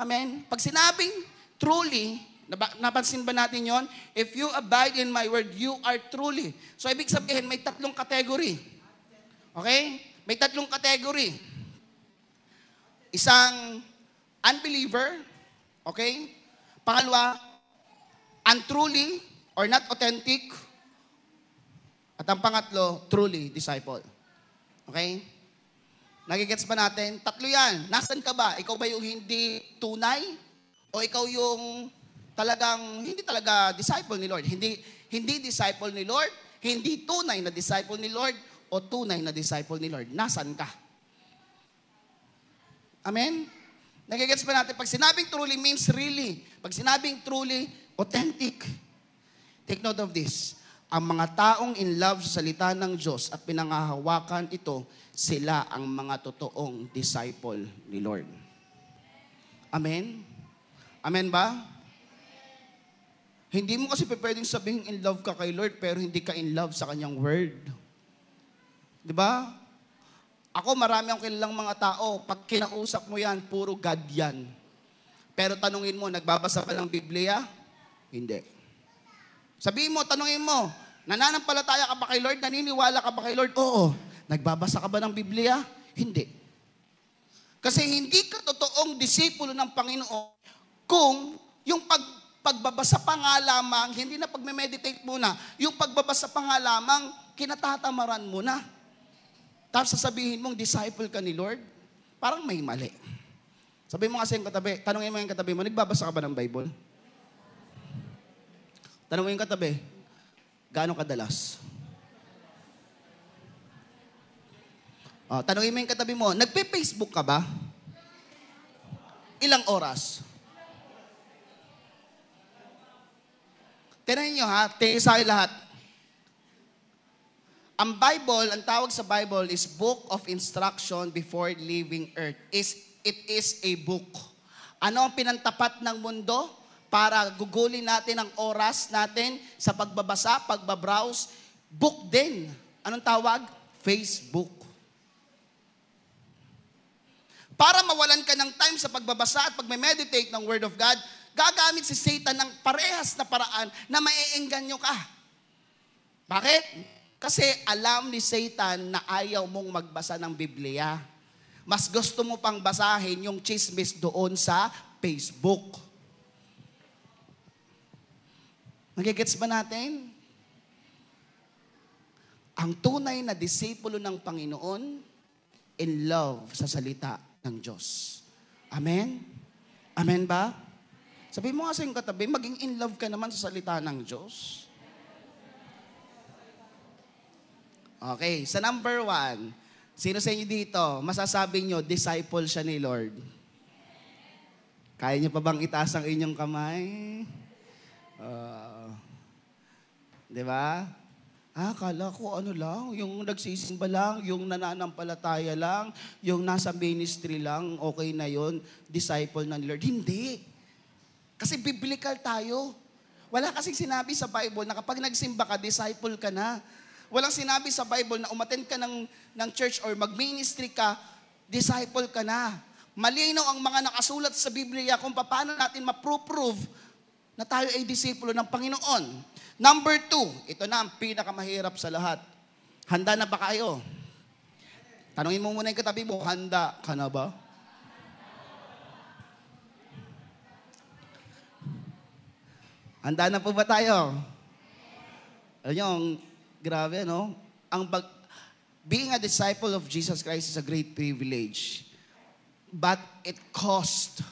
Amen? Pag sinabing truly, napansin ba natin yon? If you abide in my word, you are truly. So, ibig sabihin, may tatlong category. Okay? May tatlong category. Isang unbeliever. Okay? Pangalawa, untruly or not authentic. At ang pangatlo, truly disciple. Okay? Nagigets ba natin? Tatlo yan. Nasaan ka ba? Ikaw ba yung hindi tunay? O ikaw yung talagang, hindi talaga disciple ni Lord? Hindi disciple ni Lord, hindi tunay na disciple ni Lord, o tunay na disciple ni Lord. Nasaan ka? Amen? Nagigets ba natin? Pag sinabing truly means really. Pag sinabing truly, authentic. Take note of this. Ang mga taong in love sa salita ng Diyos at pinangahawakan ito, sila ang mga totoong disciple ni Lord. Amen? Amen ba? Hindi mo kasi pwedeng sabihin in love ka kay Lord pero hindi ka in love sa Kanyang Word. Di ba? Ako, marami akong kilalang mga tao, pag kinausap mo yan, puro God yan. Pero tanungin mo, nagbabasa ka ng Biblia? Hindi. Sabihin mo, tanungin mo, nananampalataya ka ba kay Lord? Naniniwala ka ba kay Lord? Oo. Nagbabasa ka ba ng Biblia? Hindi. Kasi hindi ka totoong disipulo ng Panginoon kung yung pagbabasa pa nga lamang, hindi na pagme-meditate muna, yung pagbabasa pa nga lamang, kinatatamaran mo na. Tapos sasabihin mong disciple ka ni Lord, parang may mali. Sabihin mo kasi yung katabi, tanungin mo yung katabi mo, nagbabasa ka ba ng Bible? Tanong mo yung katabi, gaano kadalas? Tanongin mo yung katabi mo, nagpe-Facebook ka ba? Ilang oras? Tinahin nyo ha, tingin sa akin lahat. Ang Bible, ang tawag sa Bible is Book of Instruction before leaving earth. It is a book. Ano ang pinantapat ng mundo? Para gugulin natin ang oras natin sa pagbabasa, pagbabrowse, book din. Anong tawag? Facebook. Para mawalan ka ng time sa pagbabasa at pagme-meditate ng Word of God, gagamit si Satan ng parehas na paraan na maiengganyo ka. Bakit? Kasi alam ni Satan na ayaw mong magbasa ng Biblia. Mas gusto mo pang basahin yung chismis doon sa Facebook. Nagigets ba natin? Ang tunay na disipulo ng Panginoon, in love sa salita ng Diyos. Amen? Amen ba? Sabi mo nga sa iyong katabi, maging in love ka naman sa salita ng Diyos. Okay, sa number 1, sino sa inyo dito, masasabi nyo, disciple siya ni Lord? Kaya niyo pa bang itaas ang inyong kamay? Di ba? Akala ko ano lang, yung nagsisimba lang, yung nananampalataya lang, yung nasa ministry lang, okay na yon, disciple ng Lord. Hindi. Kasi biblical tayo. Wala kasing sinabi sa Bible na kapag nagsimba ka, disciple ka na. Walang sinabi sa Bible na umattend ka ng church or mag-ministry ka, disciple ka na. Malinaw ang mga nakasulat sa Biblia kung paano natin ma-prove na tayo ay disipulo ng Panginoon. Number 2, ito na ang pinakamahirap sa lahat. Handa na ba kayo? Tanungin mo muna yung katabi mo, handa ka na ba? Handa na po ba tayo? Alam nyo, grabe, no? Being a disciple of Jesus Christ is a great privilege. But it cost.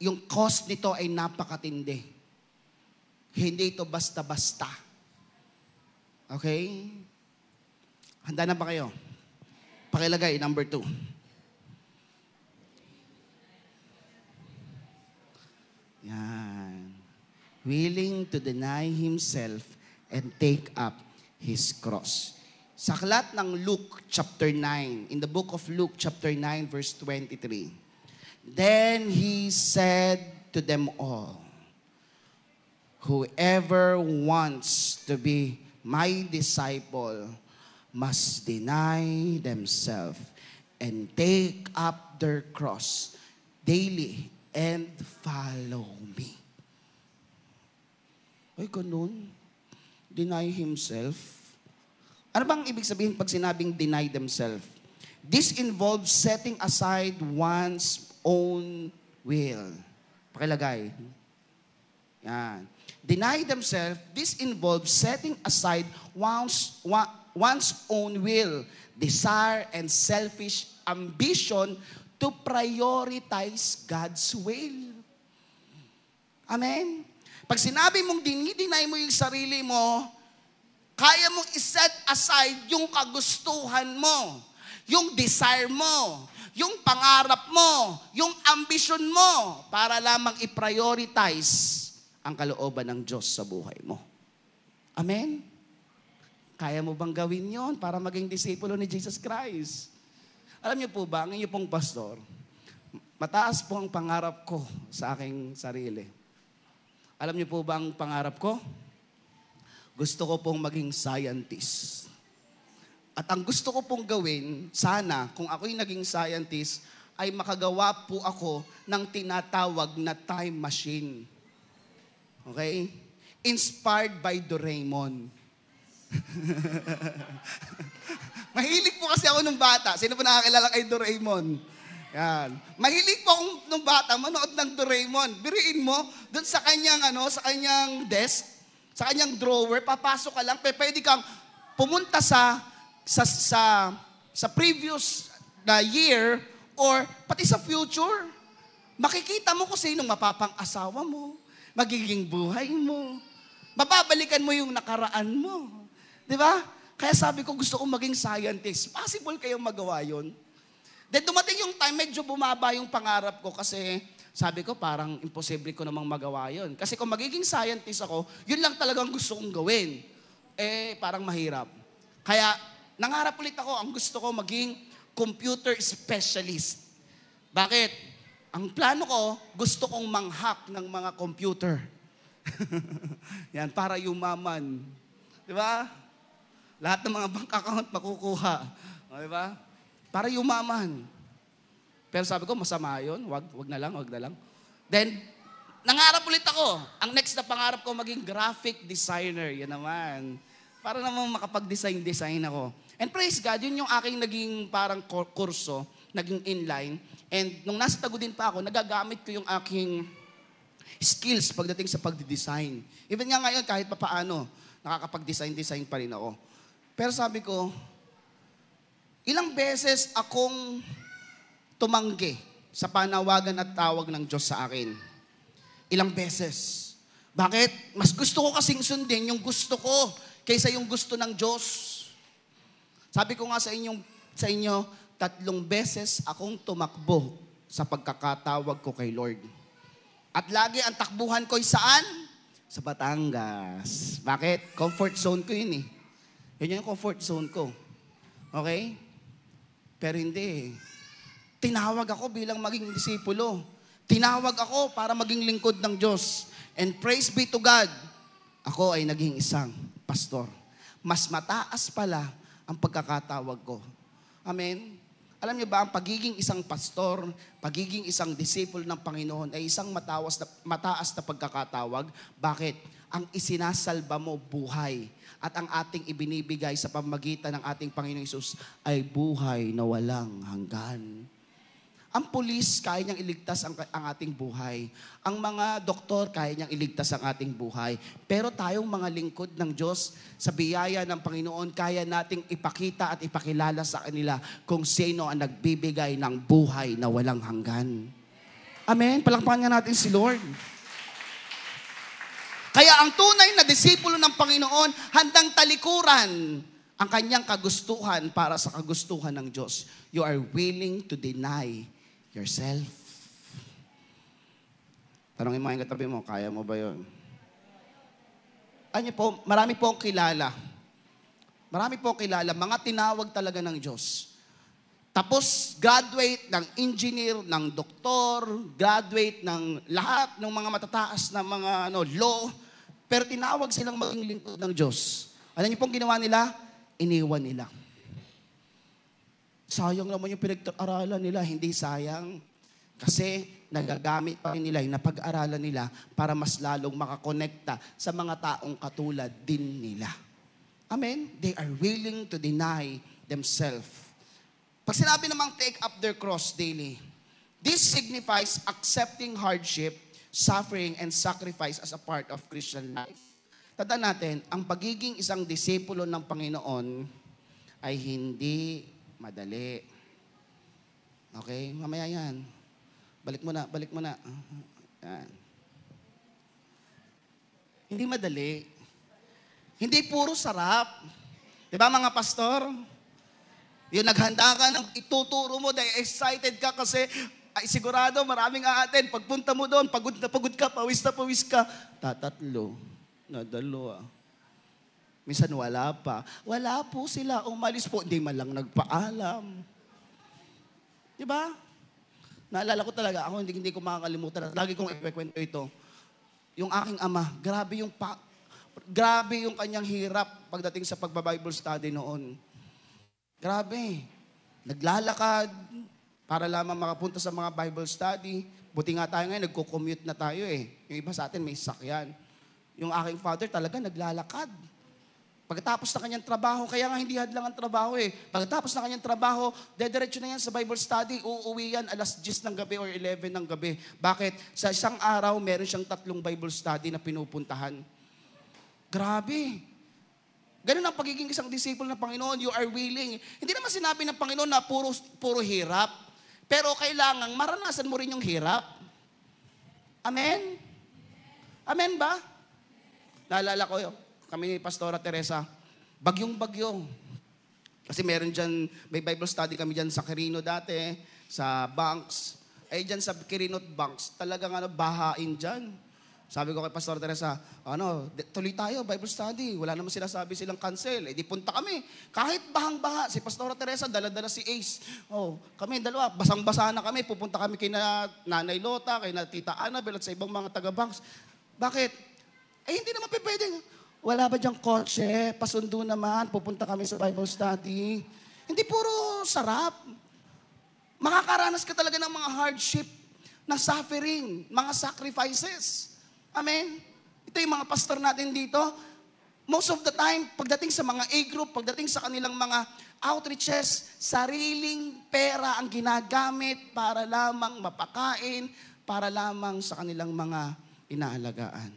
Yung cost nito ay napakatindi. Hindi ito basta-basta. Okay? Handa na ba kayo? Pakilagay, number 2. Yan. Willing to deny himself and take up his cross. Sa aklat ng Luke chapter 9, in the book of Luke chapter 9 verse 23, then he said to them all, whoever wants to be my disciple must deny themselves and take up their cross daily and follow me. Ay, ganun. Deny himself. Ano bang ibig sabihin pag sinabing deny themselves? This involves setting aside one's own will. Pakilagay. Yan. Deny themselves, this involves setting aside one's own will, desire, and selfish ambition to prioritize God's will. Amen? Pag sinabi mong dinideny mo yung sarili mo, kaya mong iset aside yung kagustuhan mo, yung desire mo, yung pangarap mo, yung ambisyon mo, para lamang i-prioritize ang kalooban ng Diyos sa buhay mo. Amen? Kaya mo bang gawin yon para maging disipulo ni Jesus Christ? Alam niyo po ba, ang inyo pong pastor, mataas po ang pangarap ko sa aking sarili. Alam niyo po ba ang pangarap ko? Gusto ko pong maging scientist. At ang gusto ko pong gawin, sana, kung ako'y naging scientist, ay makagawa po ako ng tinatawag na time machine. Okay? Inspired by Doraemon. Mahilig po kasi ako nung bata. Sino po nakakilala kay Doraemon? Yan. Mahilig po akong nung bata, manood ng Doraemon. Biriin mo, doon sa kanyang, sa kanyang desk, sa kanyang drawer, papasok ka lang, pwede kang pumunta sa previous na year or pati sa future. Makikita mo kung sinong mapapang-asawa mo, magiging buhay mo, mababalikan mo yung nakaraan mo. Di ba? Kaya sabi ko, gusto kong maging scientist. Possible kayong magawa yun. Then dumating yung time, medyo bumaba yung pangarap ko kasi sabi ko, parang imposible ko namang magawa yun. Kasi kung magiging scientist ako, yun lang talagang gusto kong gawin. Parang mahirap. Kaya, nangarap ulit ako, ang gusto ko maging computer specialist. Bakit? Ang plano ko, gusto kong manghak ng mga computer. Yan, para yumaman. Di ba? Lahat ng mga bank account makukuha. Di ba? Para yumaman. Pero sabi ko, masama yun. Wag na lang. Then, nangarap ulit ako. Ang next na pangarap ko, maging graphic designer. Yan naman. Para naman makapag-design ako. And praise God, yun yung aking naging parang kurso, naging inline. And nung nasa Tagudin pa ako, nagagamit ko yung aking skills pagdating sa pagdi-design. Even nga ngayon, kahit pa paano, nakakapag-design pa rin ako. Pero sabi ko, ilang beses akong tumanggi sa panawagan at tawag ng Diyos sa akin. Ilang beses. Bakit? Mas gusto ko kasing sundin yung gusto ko kaysa yung gusto ng Diyos. Sabi ko nga sa inyo, 3 beses akong tumakbo sa pagkakatawag ko kay Lord. At lagi ang takbuhan ko'y saan? Sa Batangas. Bakit? Comfort zone ko yun eh. Yun yung comfort zone ko. Okay? Pero hindi. Tinawag ako bilang maging disipulo. Tinawag ako para maging lingkod ng Diyos. And praise be to God, ako ay naging isang pastor. Mas mataas pala ang pagkakatawag ko. Amen? Alam niyo ba, ang pagiging isang pastor, pagiging isang disipulo ng Panginoon ay isang mataas na pagkakatawag. Bakit? Ang isinasalba mo buhay at ang ating ibinibigay sa pamamagitan ng ating Panginoong Hesus ay buhay na walang hanggan. Ang pulis, kaya niyang iligtas ang ating buhay. Ang mga doktor, kaya niyang iligtas ang ating buhay. Pero tayong mga lingkod ng Diyos, sa biyaya ng Panginoon, kaya nating ipakita at ipakilala sa kanila kung sino ang nagbibigay ng buhay na walang hanggan. Amen? Palakpakan nga natin si Lord. Kaya ang tunay na disipulo ng Panginoon, handang talikuran ang kanyang kagustuhan para sa kagustuhan ng Diyos. You are willing to deny yourself. Tanongin mo yung katabi mo, kaya mo ba yun? Ano po, marami po akong kilala. Mga tinawag talaga ng Diyos. Tapos, graduate ng engineer, ng doktor, graduate ng lahat ng mga matataas na mga law, pero tinawag silang maging lingkod ng Diyos. Alam niyo pong ginawa nila? Iniwan nila. Sayang naman yung pinag-aralan nila. Hindi sayang. Kasi nagagamit pa rin nila yung napag-aralan nila para mas lalong makakonekta sa mga taong katulad din nila. Amen? They are willing to deny themselves. Pag sinabi namang take up their cross daily, this signifies accepting hardship, suffering, and sacrifice as a part of Christian life. Tandaan natin, ang pagiging isang disipulo ng Panginoon, ay hindi madali. Okay? Mamaya yan. Balik mo na. Yan. Hindi madali. Hindi puro sarap. Diba mga pastor? Yung naghanda ka ng ituturo mo dahil excited ka kasi ay sigurado maraming aaten. Pagpunta mo doon, pagod na pagod ka, pawis na pawis ka. Tatatlo, na dalawa. Minsan wala pa. Wala po sila, umalis po, hindi man lang nagpaalam. Diba? Naalala ko talaga, ako hindi ko makakalimutan. Lagi kong ipekwento ito. Yung aking ama, grabe yung kanyang hirap pagdating sa pagba-Bible study noon. Grabe. Naglalakad para lamang makapunta sa mga Bible study. Buti nga tayo ngayon, nagko-commute na tayo eh. Yung iba sa atin may sakyan. Yung aking father talaga naglalakad. Pagkatapos na kanyang trabaho, kaya nga hindi hadlang ang trabaho eh. Pagkatapos na kanyang trabaho, dediretso na yan sa Bible study. Uuwi yan alas 10 ng gabi or 11 ng gabi. Bakit? Sa isang araw, meron siyang 3 Bible study na pinupuntahan. Grabe. Ganun ang pagiging isang disciple ng Panginoon. You are willing. Hindi naman sinabi ng Panginoon na puro hirap. Pero kailangan maranasan mo rin yung hirap. Amen? Amen ba? Naalala ko kami ni Pastora Teresa, bagyong-bagyo. Kasi meron dyan, may Bible study kami dyan sa Quirino dati, sa Banks. Dyan sa Quirino Banks, talagang bahain dyan. Sabi ko kay Pastor Teresa, tuloy tayo, Bible study. Wala naman sinasabi silang cancel. Di punta kami. Kahit bahang-baha, si Pastor Teresa, dala-dala si Ace. Kami dalawa, basang-basa na kami. Pupunta kami kay Nanay Lota, kay Tita Annabel at sa ibang mga taga-banks. Bakit? Hindi naman pwedeng. Wala ba diyang kotse? Pasundo naman, pupunta kami sa Bible study. Hindi puro sarap. Makakaranas ka talaga ng mga hardship, na suffering, mga sacrifices. Amen? Ito yung mga pastor natin dito. Most of the time, pagdating sa mga A-group, pagdating sa kanilang mga outreaches, sariling pera ang ginagamit para lamang mapakain, para lamang sa kanilang mga inaalagaan.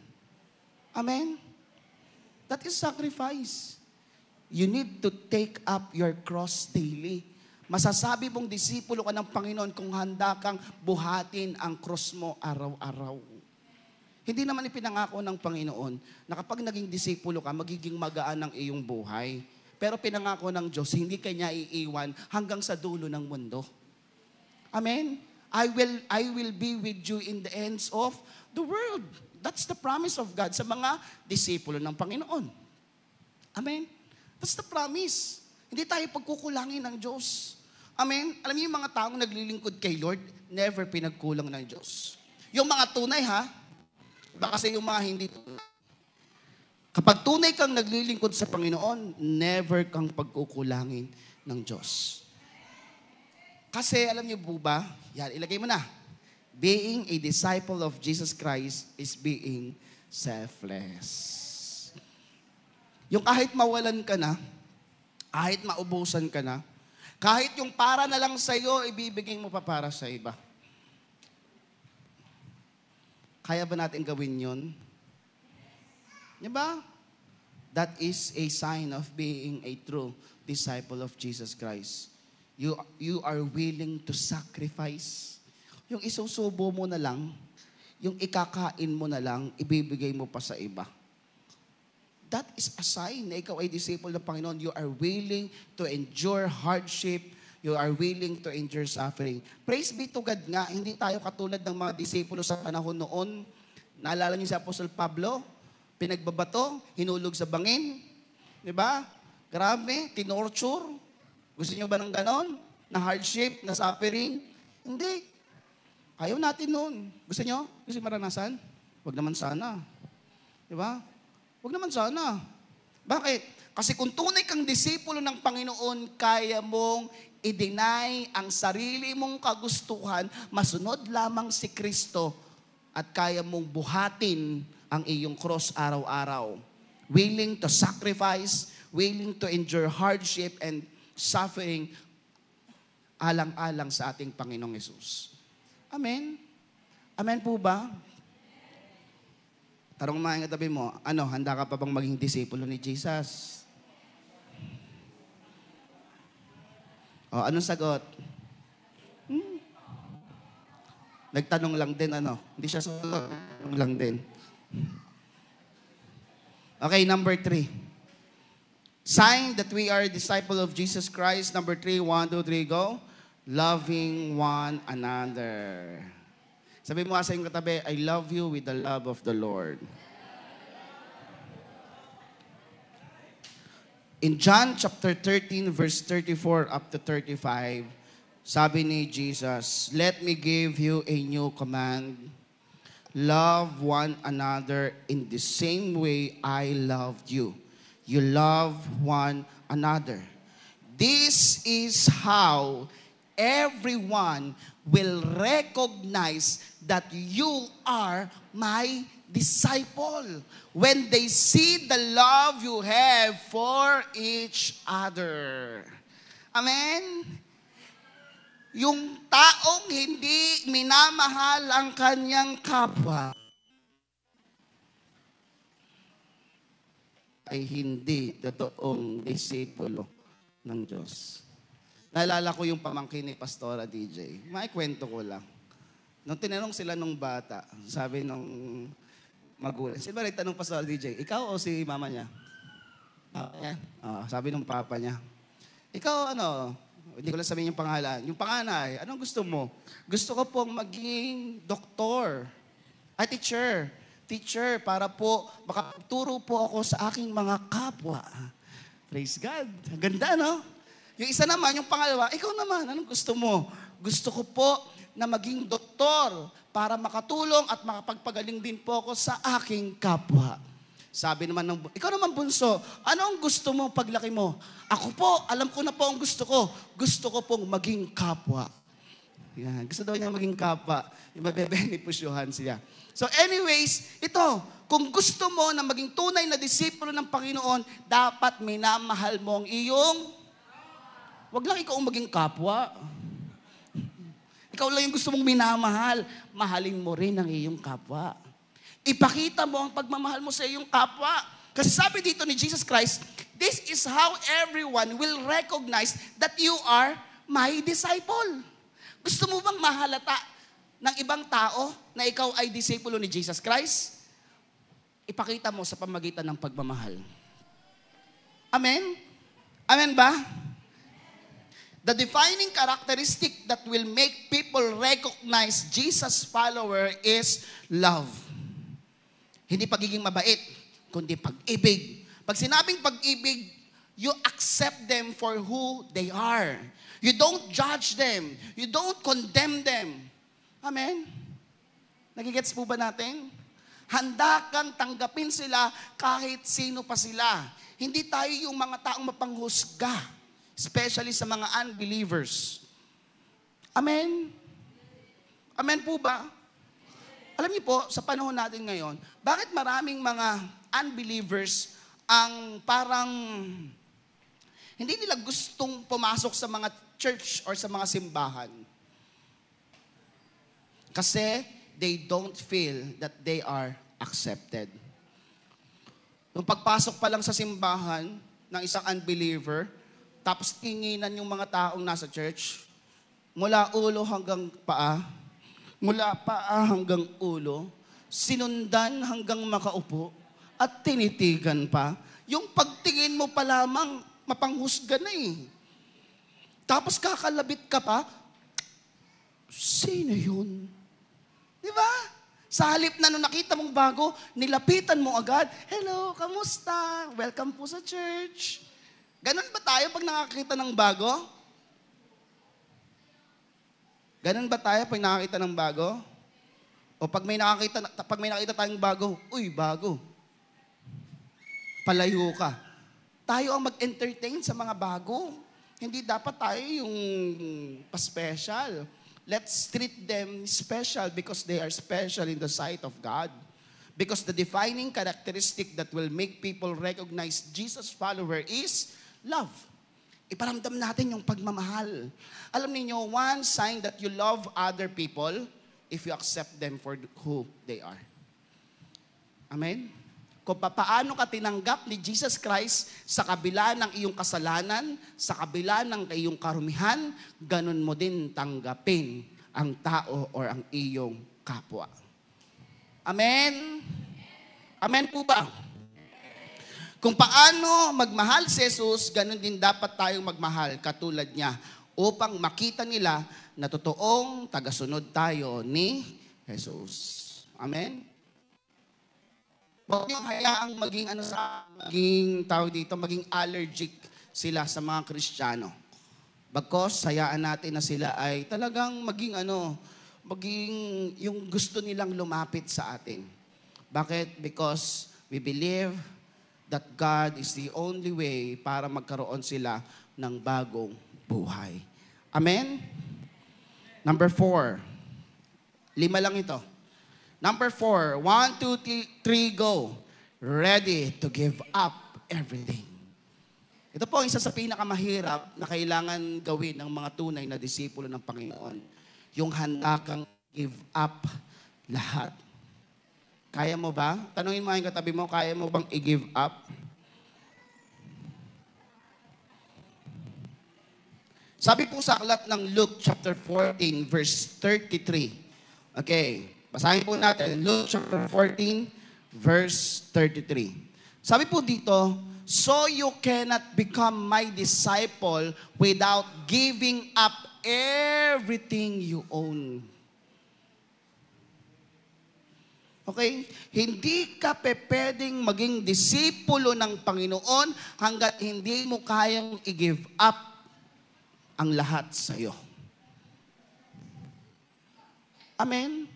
Amen? That is sacrifice. You need to take up your cross daily. Masasabi mong disipulo ka ng Panginoon kung handa kang buhatin ang cross mo araw-araw. Hindi naman ipinangako ng Panginoon na kapag naging disipulo ka, magiging magaan ang iyong buhay. Pero pinangako ng Diyos, hindi kanya iiwan hanggang sa dulo ng mundo. Amen? I will be with you in the ends of the world. That's the promise of God sa mga disipulo ng Panginoon. Amen? That's the promise. Hindi tayo pagkukulangin ng Diyos. Amen? Alam niyo yung mga taong naglilingkod kay Lord, never pinagkulang ng Diyos. Yung mga tunay baka kasi yung mga hindi tunay. Kapag tunay kang naglilingkod sa Panginoon, never kang pagkukulangin ng Diyos. Kasi alam niyo po ba, yan, ilagay mo na, being a disciple of Jesus Christ is being selfless. Yung kahit mawalan ka na, kahit maubusan ka na, kahit yung para na lang sa'yo, ibibigay mo pa para sa iba. Kaya ba natin gawin yun? Diba? That is a sign of being a true disciple of Jesus Christ. You are willing to sacrifice. Yung isusubo mo na lang, yung ikakain mo na lang, ibibigay mo pa sa iba. That is a sign na ikaw ay disciple ng Panginoon. You are willing to endure hardship. You are willing to endure suffering. Praise be to God nga, hindi tayo katulad ng mga disipulo sa panahon noon. Naalala niyo si Apostol Pablo? Pinagbabato, hinulog sa bangin. Diba? Grabe, tinorture. Gusto niyo ba ng ganon? Na hardship, na suffering? Hindi. Ayaw natin noon. Gusto niyo? Gusto niyo maranasan? Huwag naman sana. Diba? Huwag naman sana. Bakit? Kasi kung tunay kang disipulo ng Panginoon, kaya mong i-deny ang sarili mong kagustuhan, masunod lamang si Kristo, at kaya mong buhatin ang iyong cross araw-araw. Willing to sacrifice, willing to endure hardship and suffering, alang-alang sa ating Panginoong Hesus. Amen? Amen po ba? Tarong mga katabi mo, handa ka pa bang maging disipulo ni Jesus? O, anong sagot? Nagtanong lang din, ano? Hindi siya sagot. Tanong lang din. Okay, number 3. Sign that we are a disciple of Jesus Christ. Number 3, 1, 2, 3, go. Loving one another. Sabi mo sa iyong katabi, I love you with the love of the Lord. In John chapter 13, verse 34 up to 35, sabi ni Jesus, let me give you a new command. Love one another in the same way I loved you. You love one another. This is how everyone will recognize that you are my disciple when they see the love you have for each other. Amen? Yung taong hindi minamahal ang kanyang kapwa ay hindi totoong disipulo ng Diyos. Naalala ko yung pamangkin ni Pastora DJ. May kwento ko lang. Nung tinanong sila nung bata, sabi nung magulang, sino ba nagtanong Pastora DJ? Ikaw o si mama niya? Sabi nung papa niya, ikaw ano, hindi ko lang sabihin yung pangalan. Yung panganay, anong gusto mo? Gusto ko pong maging doktor. Ay, teacher. Teacher, para po makaturo po ako sa aking mga kapwa. Praise God. Ganda, no? Yung isa naman, yung pangalawa, ikaw naman, anong gusto mo? Gusto ko po na maging doktor para makatulong at makapagpagaling din po ako sa aking kapwa. Sabi naman ng, ikaw naman bunso, ano ang gusto mo paglaki mo? Ako po, alam ko na po ang gusto ko. Gusto ko pong maging kapwa. Yan. Gusto daw niya maging kapwa. Yung mabebenepisyohan siya. So anyways, ito, kung gusto mo na maging tunay na disipulo ng Panginoon, dapat minamahal mo ang iyong, wag lang ikaw ang maging kapwa. Ikaw lang yung gusto mong minamahal. Mahalin mo rin ang iyong kapwa. Ipakita mo ang pagmamahal mo sa iyong kapwa. Kasi sabi dito ni Jesus Christ, this is how everyone will recognize that you are my disciple. Gusto mo bang mahalata ng ibang tao na ikaw ay disipulo ni Jesus Christ? Ipakita mo sa pamagitan ng pagmamahal. Amen? Amen ba? The defining characteristic that will make people recognize Jesus' follower is love. Hindi pagiging mabait, kundi pag-ibig. Pag sinabing pag-ibig, you accept them for who they are. You don't judge them. You don't condemn them. Amen? Nagigets po ba natin? Handa kang tanggapin sila kahit sino pa sila. Hindi tayo yung mga taong mapanghusga, especially sa mga unbelievers. Amen? Amen po ba? Alam niyo po, sa panahon natin ngayon, bakit maraming mga unbelievers ang parang hindi nila gustong pumasok sa mga church or sa mga simbahan? Kasi they don't feel that they are accepted. Nung pagpasok pa lang sa simbahan ng isang unbeliever, tapos tinginan yung mga taong nasa church, mula ulo hanggang paa, mula paa hanggang ulo, sinundan hanggang makaupo, at tinitigan pa. Yung pagtingin mo pa lamang, mapanghusga na eh. Tapos kakalabit ka pa, sino yun? Di ba? Sa halip na nung nakita mong bago, nilapitan mo agad, hello, kamusta? Welcome po sa church. Ganon ba tayo pag nakakita ng bago? Ganon ba tayo pag nakakita ng bago? O pag may nakakita tayong bago, uy, bago. Palayo ka. Tayo ang mag-entertain sa mga bago. Hindi dapat tayo yung pa-special. Let's treat them special because they are special in the sight of God. Because the defining characteristic that will make people recognize Jesus' follower is love. Iparamdam natin yung pagmamahal. Alam niyo, one sign that you love other people if you accept them for who they are. Amen? kung paano ka tinanggap ni Jesus Christ sa kabila ng iyong kasalanan, sa kabila ng iyong karumihan, ganun mo din tanggapin ang tao or ang iyong kapwa. Amen? Amen po ba? Kung paano magmahal si Jesus, ganun din dapat tayong magmahal katulad niya upang makita nila na totoong tagasunod tayo ni Jesus. Amen? Huwag niyong hayaang maging allergic sila sa mga Kristiyano. Bagkos, hayaan natin na sila ay talagang maging yung gusto nilang lumapit sa atin. Bakit? Because we believe that God is the only way para magkaroon sila ng bagong buhay. Amen? Number 4. 5 lang ito. Number 4, 1, 2, 3, go. Ready to give up everything. Ito po ang isa sa pinakamahirap na kailangan gawin ng mga tunay na disipulo ng Panginoon. Yung handa kang give up lahat. Kaya mo ba? Tanungin mo yung katabi mo, kaya mo bang i-give up? Sabi po sa aklat ng Luke chapter 14, verse 33. Okay. Basahin po natin, Luke chapter 14, verse 33. Sabi po dito, so you cannot become my disciple without giving up everything you own. Okay? Hindi ka pwedeng maging disipulo ng Panginoon hanggat hindi mo kayang i-give up ang lahat sa iyo. Amen?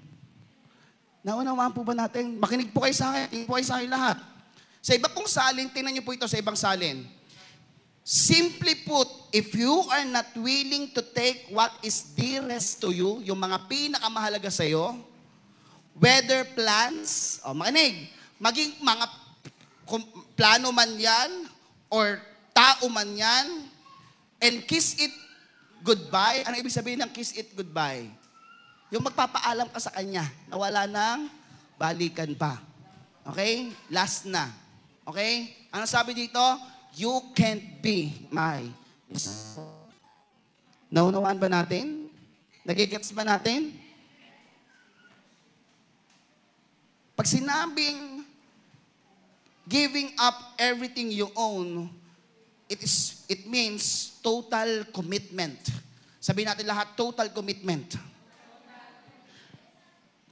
Naunawaan po ba natin? Makinig po kayo sa akin. Makinig po kayo sa akin lahat. Sa iba pong salin, tingnan niyo po ito sa ibang salin. Simply put, if you are not willing to take what is dearest to you, yung mga pinakamahalaga sa iyo, whether plans, makinig, maging mga plano man yan, or tao man yan, and kiss it goodbye. Ano ibig sabihin ng kiss it goodbye? Yung magpapaalam ka sa kanya na wala nang balikan pa. Okay? Last na. Okay? Ano sabi dito? You can't be my disciple. Naunawaan ba natin? Nagigets ba natin? Pag sinabing giving up everything you own, it means total commitment. Sabihin natin lahat, total commitment.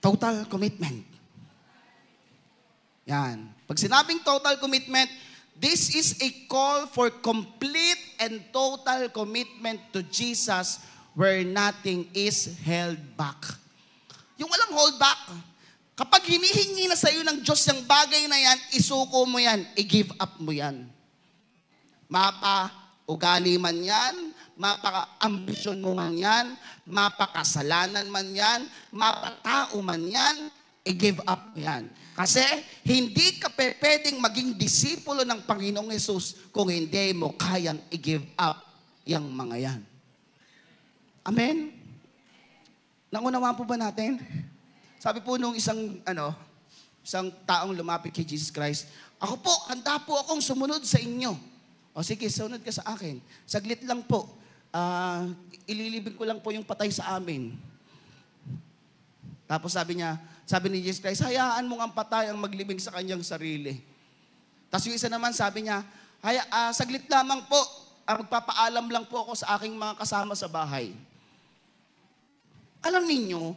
Total commitment. Yan. Pag sinabing total commitment, this is a call for complete and total commitment to Jesus where nothing is held back. Yung walang hold back. Kapag hinihingi na sa iyo ng Diyos yung bagay na yan, isuko mo yan, i-give up mo yan. Mapa-ugali man yan, mapa-ambisyon mo man yan, mapa-kasalanan man yan, mapa-tao man yan, i-give up mo yan. Kasi hindi ka pwedeng maging disipulo ng Panginoong Hesus kung hindi mo kayang i-give up yung mga yan. Amen? Naunawaan po ba natin? Sabi po nung isang taong lumapit kay Jesus Christ, ako po, handa po akong sumunod sa inyo. O sige, sunod ka sa akin. Saglit lang po. Ililibing ko lang po yung patay sa amin. Tapos sabi ni Jesus Christ, hayaan mo ang patay ang maglibing sa kanyang sarili. Tapos yung isa naman sabi niya, saglit lamang po, magpapaalam lang po ako sa aking mga kasama sa bahay. Alam ninyo,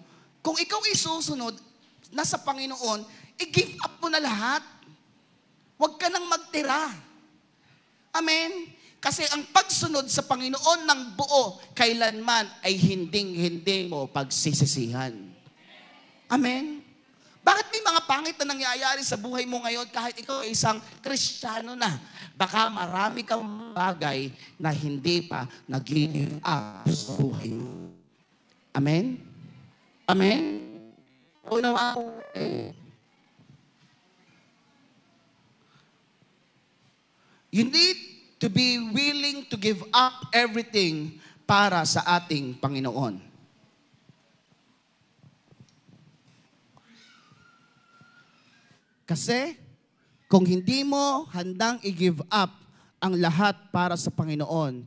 kung ikaw isusunod, nasa Panginoon, i-give up mo na lahat. Huwag ka nang magtira. Amen? Kasi ang pagsunod sa Panginoon ng buo, kailanman ay hinding-hindi mo pagsisisihan. Amen? Bakit may mga pangit na nangyayari sa buhay mo ngayon kahit ikaw ay isang Kristiyano na? Baka marami kang bagay na hindi pa nag-give up sa buhay mo. Amen? Amen? You need to be willing to give up everything para sa ating Panginoon. Kasi, Kung hindi mo handang i-give up ang lahat para sa Panginoon,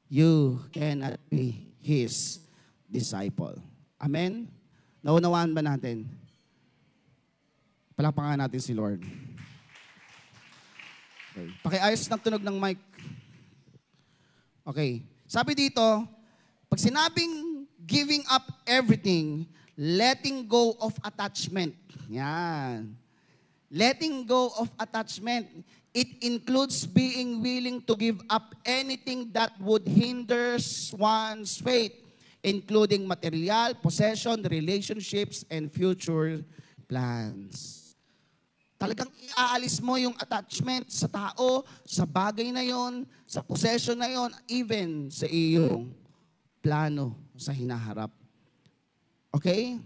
you cannot be His disciple. Amen? Naunawaan ba natin? Palakpakan natin si Lord. Okay. Pakiayos ng tunog ng mic. Okay. Sabi dito, pag sinabing giving up everything, letting go of attachment. Yan. Letting go of attachment. It includes being willing to give up anything that would hinder one's faith, including material, possession, relationships, and future plans. Talagang iaalis mo yung attachment sa tao, sa bagay na yon, sa possession na yon, even sa iyong plano sa hinaharap. Okay?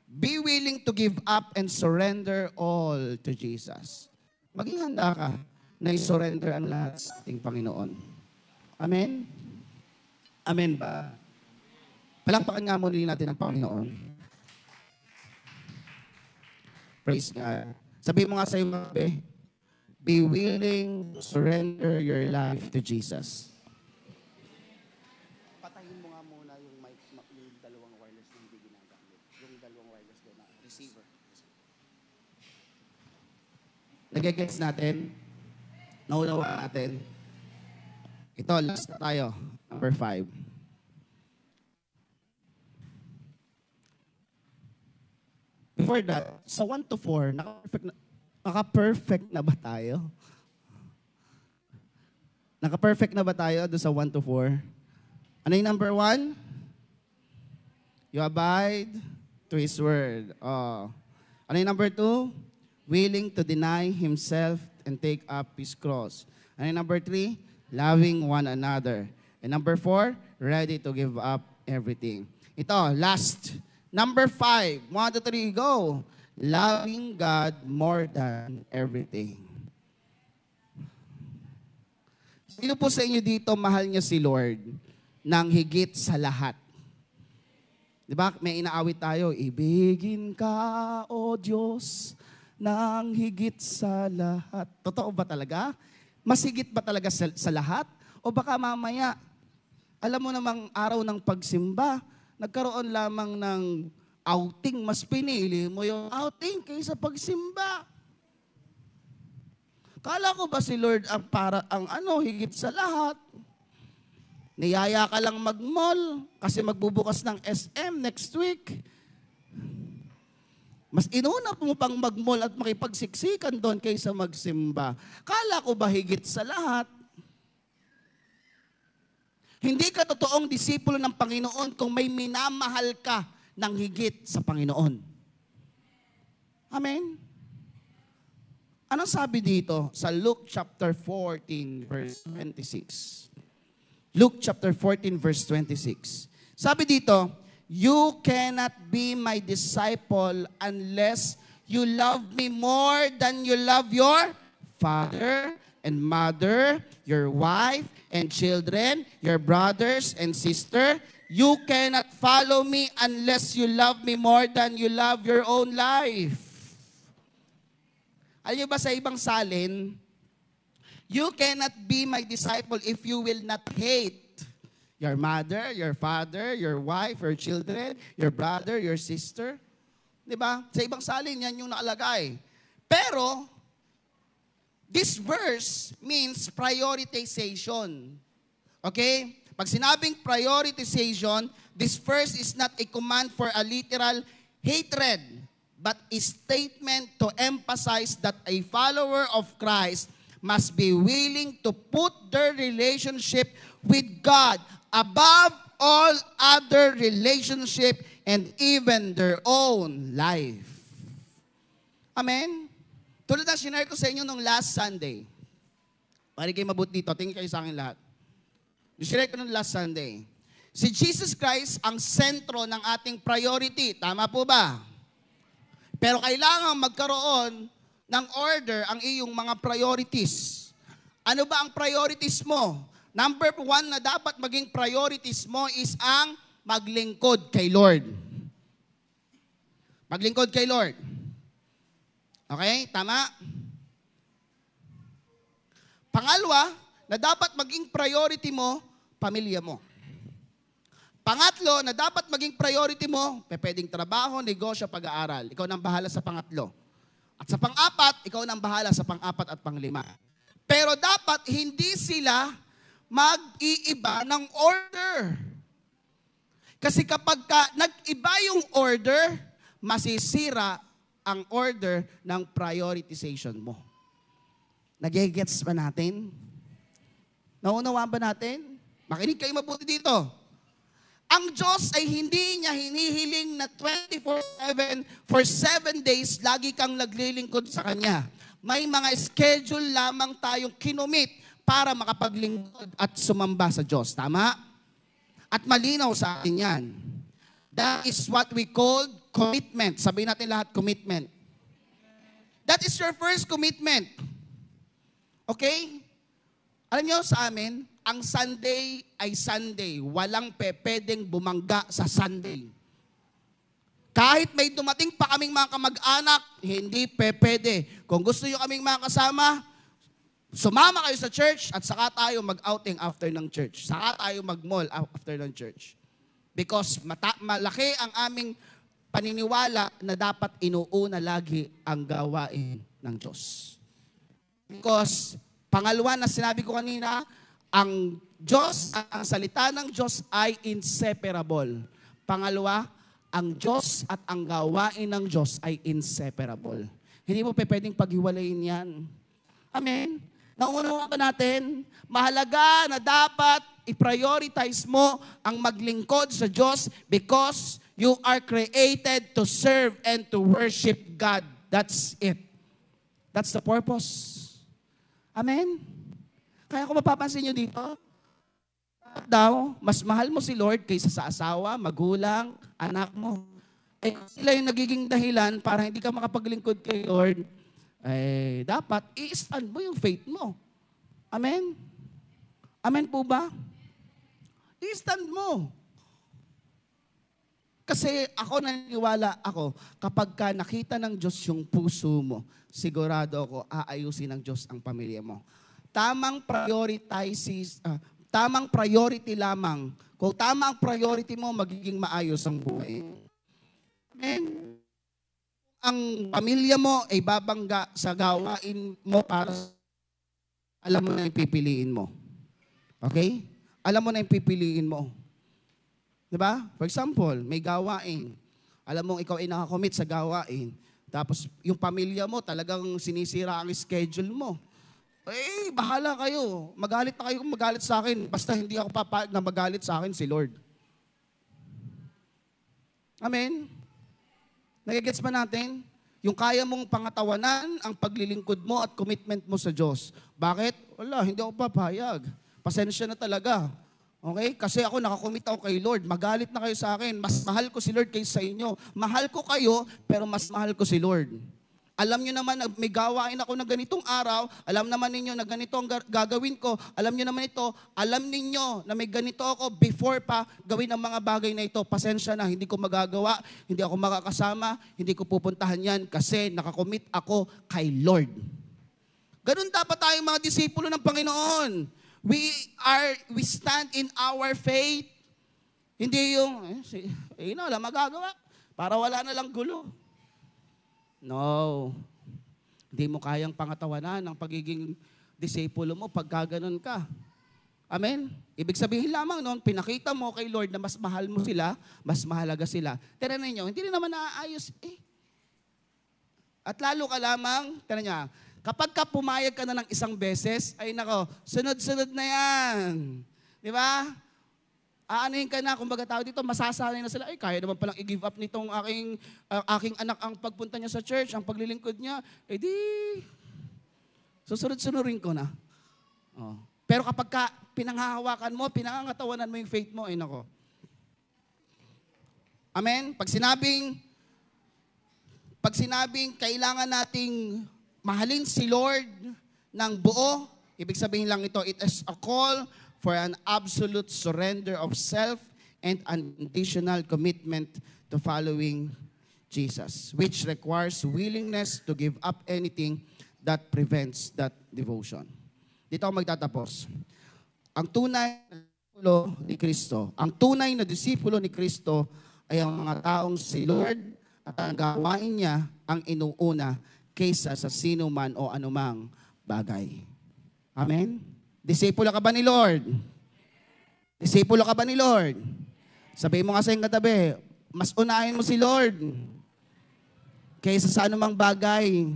Be willing to give up and surrender all to Jesus. Maging handa ka na i-surrender ang lahat sa ating Panginoon. Amen? Amen ba? Palakpakan nga muna natin ang Panginoon. Praise God. Sabi mo nga sa iyo, be willing to surrender your life to Jesus. Patayin mo nga muna yung mic, yung dalawang wireless na hindi ginagamit. Yung dalawang wireless doon na receiver. Nagigets natin? Naunawa natin? Ito, last na tayo. Number 5. Before that, sa 1 to 4, naka-perfect na ba tayo? Naka-perfect na ba tayo doon sa 1 to 4? Ano yung number 1? You abide to His word. Oh. Ano yung number 2? Willing to deny himself and take up his cross. Ano yung number 3? Loving one another. And number 4, ready to give up everything. Ito, last. Number 5. 1, 2, 3, go. Loving God more than everything. Sino po sa inyo dito mahal niya si Lord nang higit sa lahat? Diba? May inaawit tayo, ibigin ka, O Diyos, nang higit sa lahat. Totoo ba talaga? Mas higit ba talaga sa lahat? O baka mamaya, alam mo namang araw ng pagsimba, nagkaroon lamang ng outing, mas pinili mo yung outing kaysa pagsimba. Kala ko ba si Lord ang higit sa lahat? Niyaya ka lang mag-mall kasi magbubukas ng SM next week. Mas inuna mo pang mag-mall at makipagsiksikan doon kaysa magsimba. Kala ko ba higit sa lahat? Hindi ka totoong disipulo ng Panginoon kung may minamahal ka ng higit sa Panginoon. Amen? Anong sabi dito sa Luke chapter 14 verse 26? Luke chapter 14 verse 26. Sabi dito, you cannot be my disciple unless you love me more than you love your father and mother, your wife and children, your brothers and sister. You cannot follow me unless you love me more than you love your own life. Alam niyo ba sa ibang salin, you cannot be my disciple if you will not hate your mother, your father, your wife, your children, your brother, your sister. Diba? Sa ibang salin, yan yung nakalagay. Pero, this verse means prioritization. Okay? Pag sinabing prioritization, this verse is not a command for a literal hatred, but a statement to emphasize that a follower of Christ must be willing to put their relationship with God above all other relationship and even their own life. Amen? Tulad na sinare ko sa inyo nung last Sunday. Pari kayo mabuti dito. Tingin kayo sa akin lahat. Sinare ko nung last Sunday. Si Jesus Christ ang sentro ng ating priority. Tama po ba? Pero kailangan magkaroon ng order ang iyong mga priorities. Ano ba ang priorities mo? Number 1 na dapat maging priorities mo is ang maglingkod kay Lord. Maglingkod kay Lord. Okay? Tama? Pangalawa, na dapat maging priority mo, pamilya mo. Pangatlo, na dapat maging priority mo, pwedeng trabaho, negosyo, pag-aaral. Ikaw nang bahala sa pangatlo. At sa pang-apat, ikaw nang bahala sa pang-apat at pang-lima. Pero dapat hindi sila mag-iiba ng order. Kasi kapag nag-iba yung order, masisira ang order ng prioritization mo. Nagigets ba natin? Naunawaan ba natin? Makinig kayo mabuti dito. Ang Diyos ay hindi niya hinihiling na 24/7 for 7 days, lagi kang naglilingkod sa Kanya. May mga schedule lamang tayong kinumit para makapaglingkod at sumamba sa Diyos. Tama? At malinaw sa atin yan. That is what we call commitment. Sabihin natin lahat, commitment. That is your first commitment. Okay? Alam nyo sa amin, ang Sunday ay Sunday. Walang pwedeng bumangga sa Sunday. Kahit may dumating pa kaming mga kamag-anak, hindi pwede. Kung gusto nyo kaming makasama, sumama kayo sa church at saka tayo mag-outing after ng church. Saka tayo mag-mall after ng church. Because malaki ang aming paniniwala na dapat inuuna lagi ang gawain ng Diyos. Because, pangalawa na sinabi ko kanina, ang Diyos, ang salita ng Diyos ay inseparable. Pangalawa, ang Diyos at ang gawain ng Diyos ay inseparable. Hindi mo pwedeng paghiwalayin yan. Amen? Nauunawaan ba natin? Mahalaga na dapat i-prioritize mo ang maglingkod sa Diyos because you are created to serve and to worship God. That's it. That's the purpose. Amen? Kaya kung mapapansin nyo dito, daw, mas mahal mo si Lord kaysa sa asawa, magulang, anak mo. Eh, sila yung nagiging dahilan para hindi ka makapaglingkod kay Lord. Eh, dapat i-stand mo yung faith mo. Amen? Amen po ba? I-stand mo. Kasi ako naniniwala ako, kapag ka nakita ng Diyos yung puso mo, sigurado ako, aayusin ng Diyos ang pamilya mo. Tamang priority lamang. Kung tama ang priority mo, magiging maayos ang buhay. Amen. Ang pamilya mo ay babangga sa gawain mo para alam mo na yung pipiliin mo. Okay? Alam mo na yung pipiliin mo. Diba? For example, may gawain. Alam mo, ikaw ay nakakommit sa gawain. Tapos, yung pamilya mo, talagang sinisira ang schedule mo. Eh, bahala kayo. Magalit na kayo kung magalit sa akin. Basta hindi ako papayag na magalit sa akin si Lord. Amen? Nagigets ba natin? Yung kaya mong pangatawanan ang paglilingkod mo at commitment mo sa Diyos. Bakit? Wala, hindi ako papayag. Pasensya na talaga. Okay? Kasi ako nakakommit ako kay Lord. Magalit na kayo sa akin. Mas mahal ko si Lord kaysa sa inyo. Mahal ko kayo, pero mas mahal ko si Lord. Alam nyo naman, may gawain ako na ganitong araw. Alam naman ninyo na ganito ang gagawin ko. Alam nyo naman ito. Alam ninyo na may ganito ako before pa gawin ang mga bagay na ito. Pasensya na, hindi ko magagawa. Hindi ako makakasama. Hindi ko pupuntahan yan kasi nakakommit ako kay Lord. Ganun dapat tayong mga disipulo ng Panginoon. We stand in our faith. Hindi yung, wala magagawa. Para wala na lang gulo. No. Hindi mo kayang pangatawanan ang pagiging disipulo mo pagka ganun ka. Amen? Ibig sabihin lamang noon, pinakita mo kay Lord na mas mahal mo sila, mas mahalaga sila. Tira ninyo, hindi rin naman naaayos eh. At lalo ka lamang, tira niya, kapag ka pumayag ka na ng isang beses, ay nako, sunod-sunod na yan. Di ba? Aanuhin ka na, kumbaga tao dito, masasanay na sila, ay kaya naman palang i-give up nitong aking anak ang pagpunta niya sa church, ang paglilingkod niya, eh di, susunod-sunurin ko na. Oh. Pero kapag ka pinanghahawakan mo, pinangangatawanan mo yung faith mo, ay nako. Amen? Pag sinabing kailangan nating mahalin si Lord ng buo, ibig sabihin lang ito, it is a call for an absolute surrender of self and unconditional commitment to following Jesus, which requires willingness to give up anything that prevents that devotion. Dito ako magtatapos. Ang tunay na disipulo ni Kristo, ang tunay na disipulo ni Kristo ay ang mga taong si Lord at ang gawain niya ang inuuna kaysa sa sino man o anumang bagay. Amen? Disipulo ka ba ni Lord? Disipulo ka ba ni Lord? Sabihin mo nga sa iyong katabi, mas unahin mo si Lord kaysa sa anumang bagay.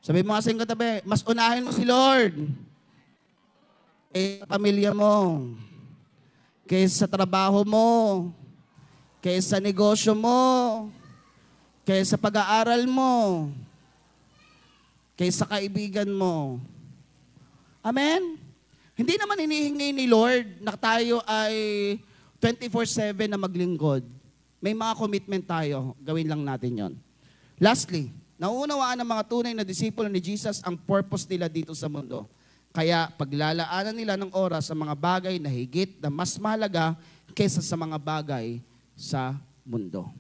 Sabihin mo nga sa iyong katabi, mas unahin mo si Lord kaysa sa pamilya mo, kaysa sa trabaho mo, kaysa sa negosyo mo, kaysa sa pag-aaral mo, kaysa sa kaibigan mo. Amen? Hindi naman hinihingi ni Lord na tayo ay 24/7 na maglingkod. May mga commitment tayo. Gawin lang natin yon. Lastly, nauunawaan ng mga tunay na disipulo ni Jesus ang purpose nila dito sa mundo. Kaya paglalaanan nila ng oras sa mga bagay na higit na mas mahalaga kaysa sa mga bagay sa mundo.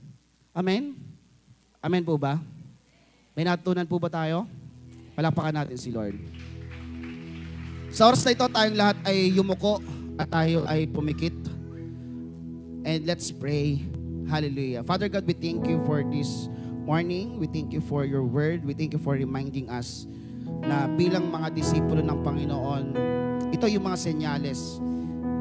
Amen? Amen po ba? May natutunan po ba tayo? Palakpakan natin si Lord. Sa oras na ito, tayong lahat ay yumuko at tayo ay pumikit. And let's pray. Hallelujah. Father God, we thank you for this morning. We thank you for your word. We thank you for reminding us na bilang mga disipulo ng Panginoon, ito yung mga senyales.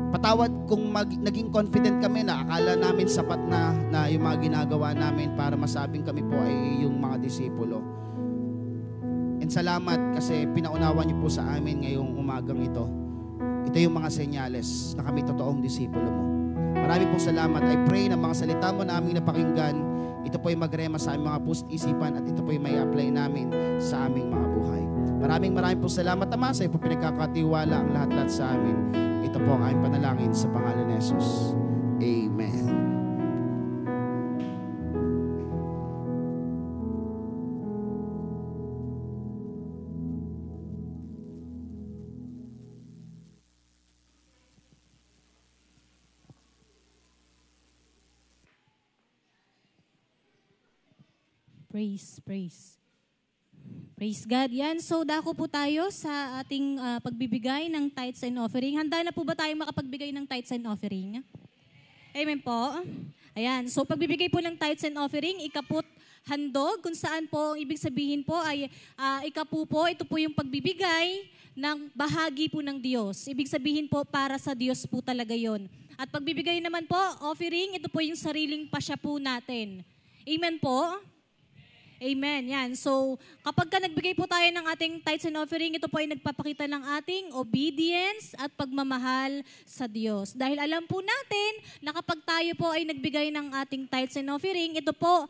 Patawad kung naging confident kami na akala namin sapat na yung mga ginagawa namin para masabing kami po ay yung mga disipulo. And salamat kasi pinaunawa niyo po sa amin ngayong umagang ito. Ito yung mga senyales na kami totoong disipulo mo. Marami pong salamat. I pray na mga salita mo na aming napakinggan, ito po ay magrema sa aming mga puso't isipan at ito po ay may apply namin sa aming mga buhay. Maraming pong salamat, Ama, sa iyo po pinagkakatiwala ang lahat-lahat sa amin. Ito po ang aming panalangin sa pangalan ni Jesus. Amen. Praise God. Yan, so dako po tayo sa ating pagbibigay ng tithes and offering. Handa na po ba tayo makapagbigay ng tithes and offering? Amen po. Ayan, so pagbibigay po ng tithes and offering, ikaput handog, kung saan po, ibig sabihin po ay ikapu po, ito po yung pagbibigay ng bahagi po ng Diyos. Ibig sabihin po, para sa Diyos po talaga yon. At pagbibigay naman po, offering, ito po yung sariling pasya po natin. Amen po. Amen. Yan. So, kapag nagbigay po tayo ng ating tithes and offering, ito po ay nagpapakita ng ating obedience at pagmamahal sa Diyos. Dahil alam po natin na kapag tayo po ay nagbigay ng ating tithes and offering, ito po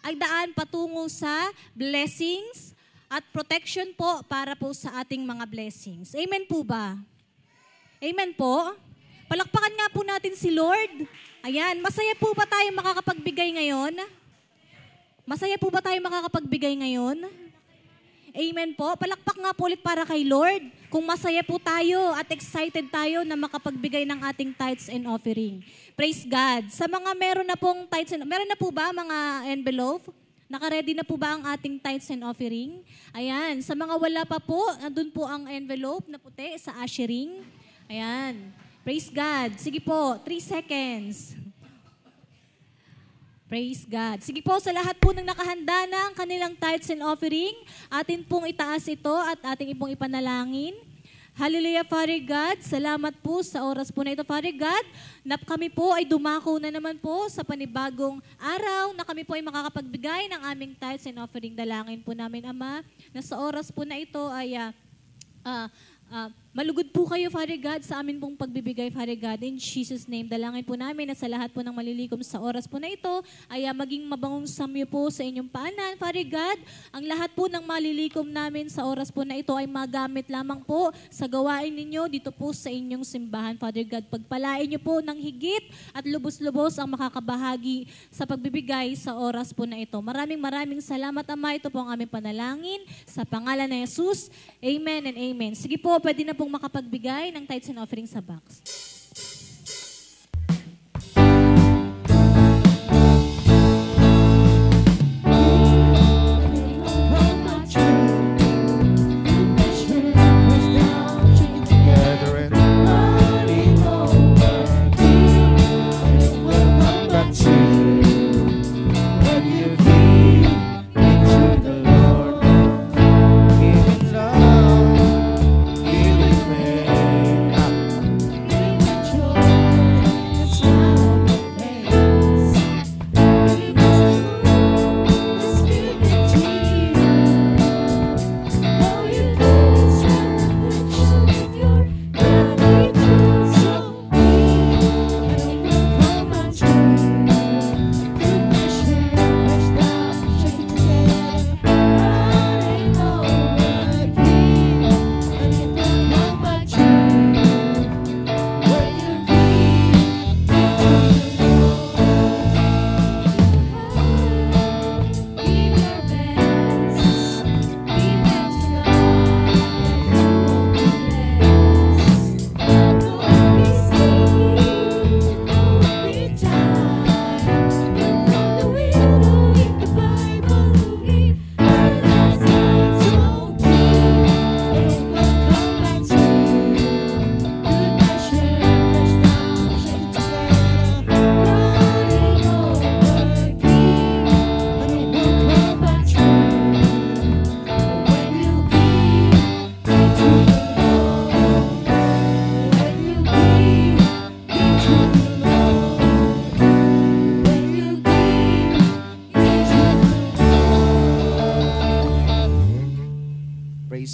ay daan patungo sa blessings at protection po para po sa ating mga blessings. Amen po ba? Amen po? Palakpakan nga po natin si Lord. Ayan. Masaya po ba tayo makakapagbigay ngayon? Masaya po ba tayo makakapagbigay ngayon? Amen po. Palakpak nga po ulit para kay Lord. Kung masaya po tayo at excited tayo na makapagbigay ng ating tithes and offering. Praise God. Sa mga meron na pong tithes and meron na po ba mga envelope? Naka-ready na po ba ang ating tithes and offering? Ayan. Sa mga wala pa po, nandun po ang envelope na puti sa ushering. Ayan. Praise God. Sige po, 3 seconds. Praise God. Sige po, sa lahat po ng nakahanda na ang kanilang tithes and offering, atin pong itaas ito at ating pong ipanalangin. Hallelujah, Father God. Salamat po sa oras po na ito, Father God, na kami po ay dumako na naman po sa panibagong araw na kami po ay makakapagbigay ng aming tithes and offering. Dalangin po namin, Ama, na sa oras po na ito ay malugod po kayo, Father God, sa amin pong pagbibigay, Father God. In Jesus' name, dalangin po namin na sa lahat po ng malilikom sa oras po na ito, ay maging mabangong samyo po sa inyong paanan, Father God. Ang lahat po ng malilikom namin sa oras po na ito ay magamit lamang po sa gawain ninyo dito po sa inyong simbahan, Father God. Pagpalain niyo po ng higit at lubos-lubos ang makakabahagi sa pagbibigay sa oras po na ito. Maraming salamat, Ama. Ito po ang aming panalangin sa pangalan ni Jesus. Amen and amen. Sige po, pwede na pong makapagbigay ng tithes and offering sa box.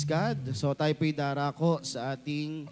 Praise God. So tayo po'y darako sa ating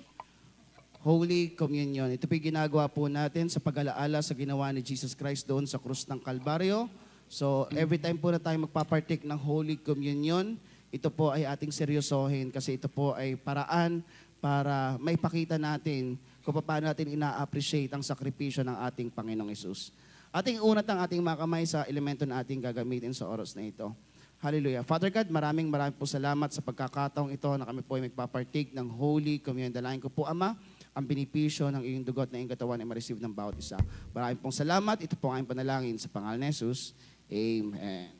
Holy Communion. Ito po'y ginagawa po natin sa pag-alaala sa ginawa ni Jesus Christ doon sa krus ng Kalbaryo. So every time po na tayo magpapartake ng Holy Communion, ito po ay ating seryosohin kasi ito po ay paraan para maipakita natin kung paano natin ina-appreciate ang sakripisyo ng ating Panginoong Hesus. Ating unat ang ating mga kamay sa elemento na ating gagamitin sa oras na ito. Hallelujah. Father God, maraming po salamat sa pagkakataong ito na kami po ay magpapartake ng Holy Communion. Dalayan ko po, Ama, ang binipisyo ng iyong dugot na iyong katawan ay ma-receive ng bawat isa. Maraming pong salamat. Ito po ang aming panalangin sa pangalan ni Jesus. Amen.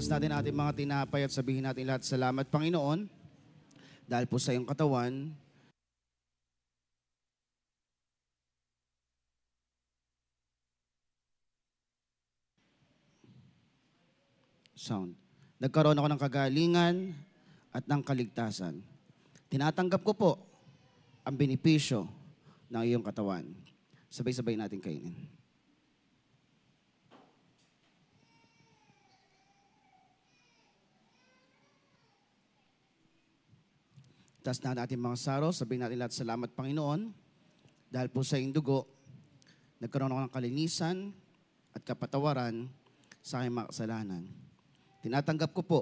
Natin ating mga tinapay at sabihin natin lahat, salamat Panginoon dahil po sa iyong katawan. Sound. Nagkaroon ako ng kagalingan at ng kaligtasan. Tinatanggap ko po ang benepisyo ng iyong katawan. Sabay-sabay natin kainin. Taas na natin mga saro, sabihin natin lahat, salamat Panginoon, dahil po sa iyong dugo, nagkaroon ako ng kalinisan at kapatawaran sa aking mga kasalanan. Tinatanggap ko po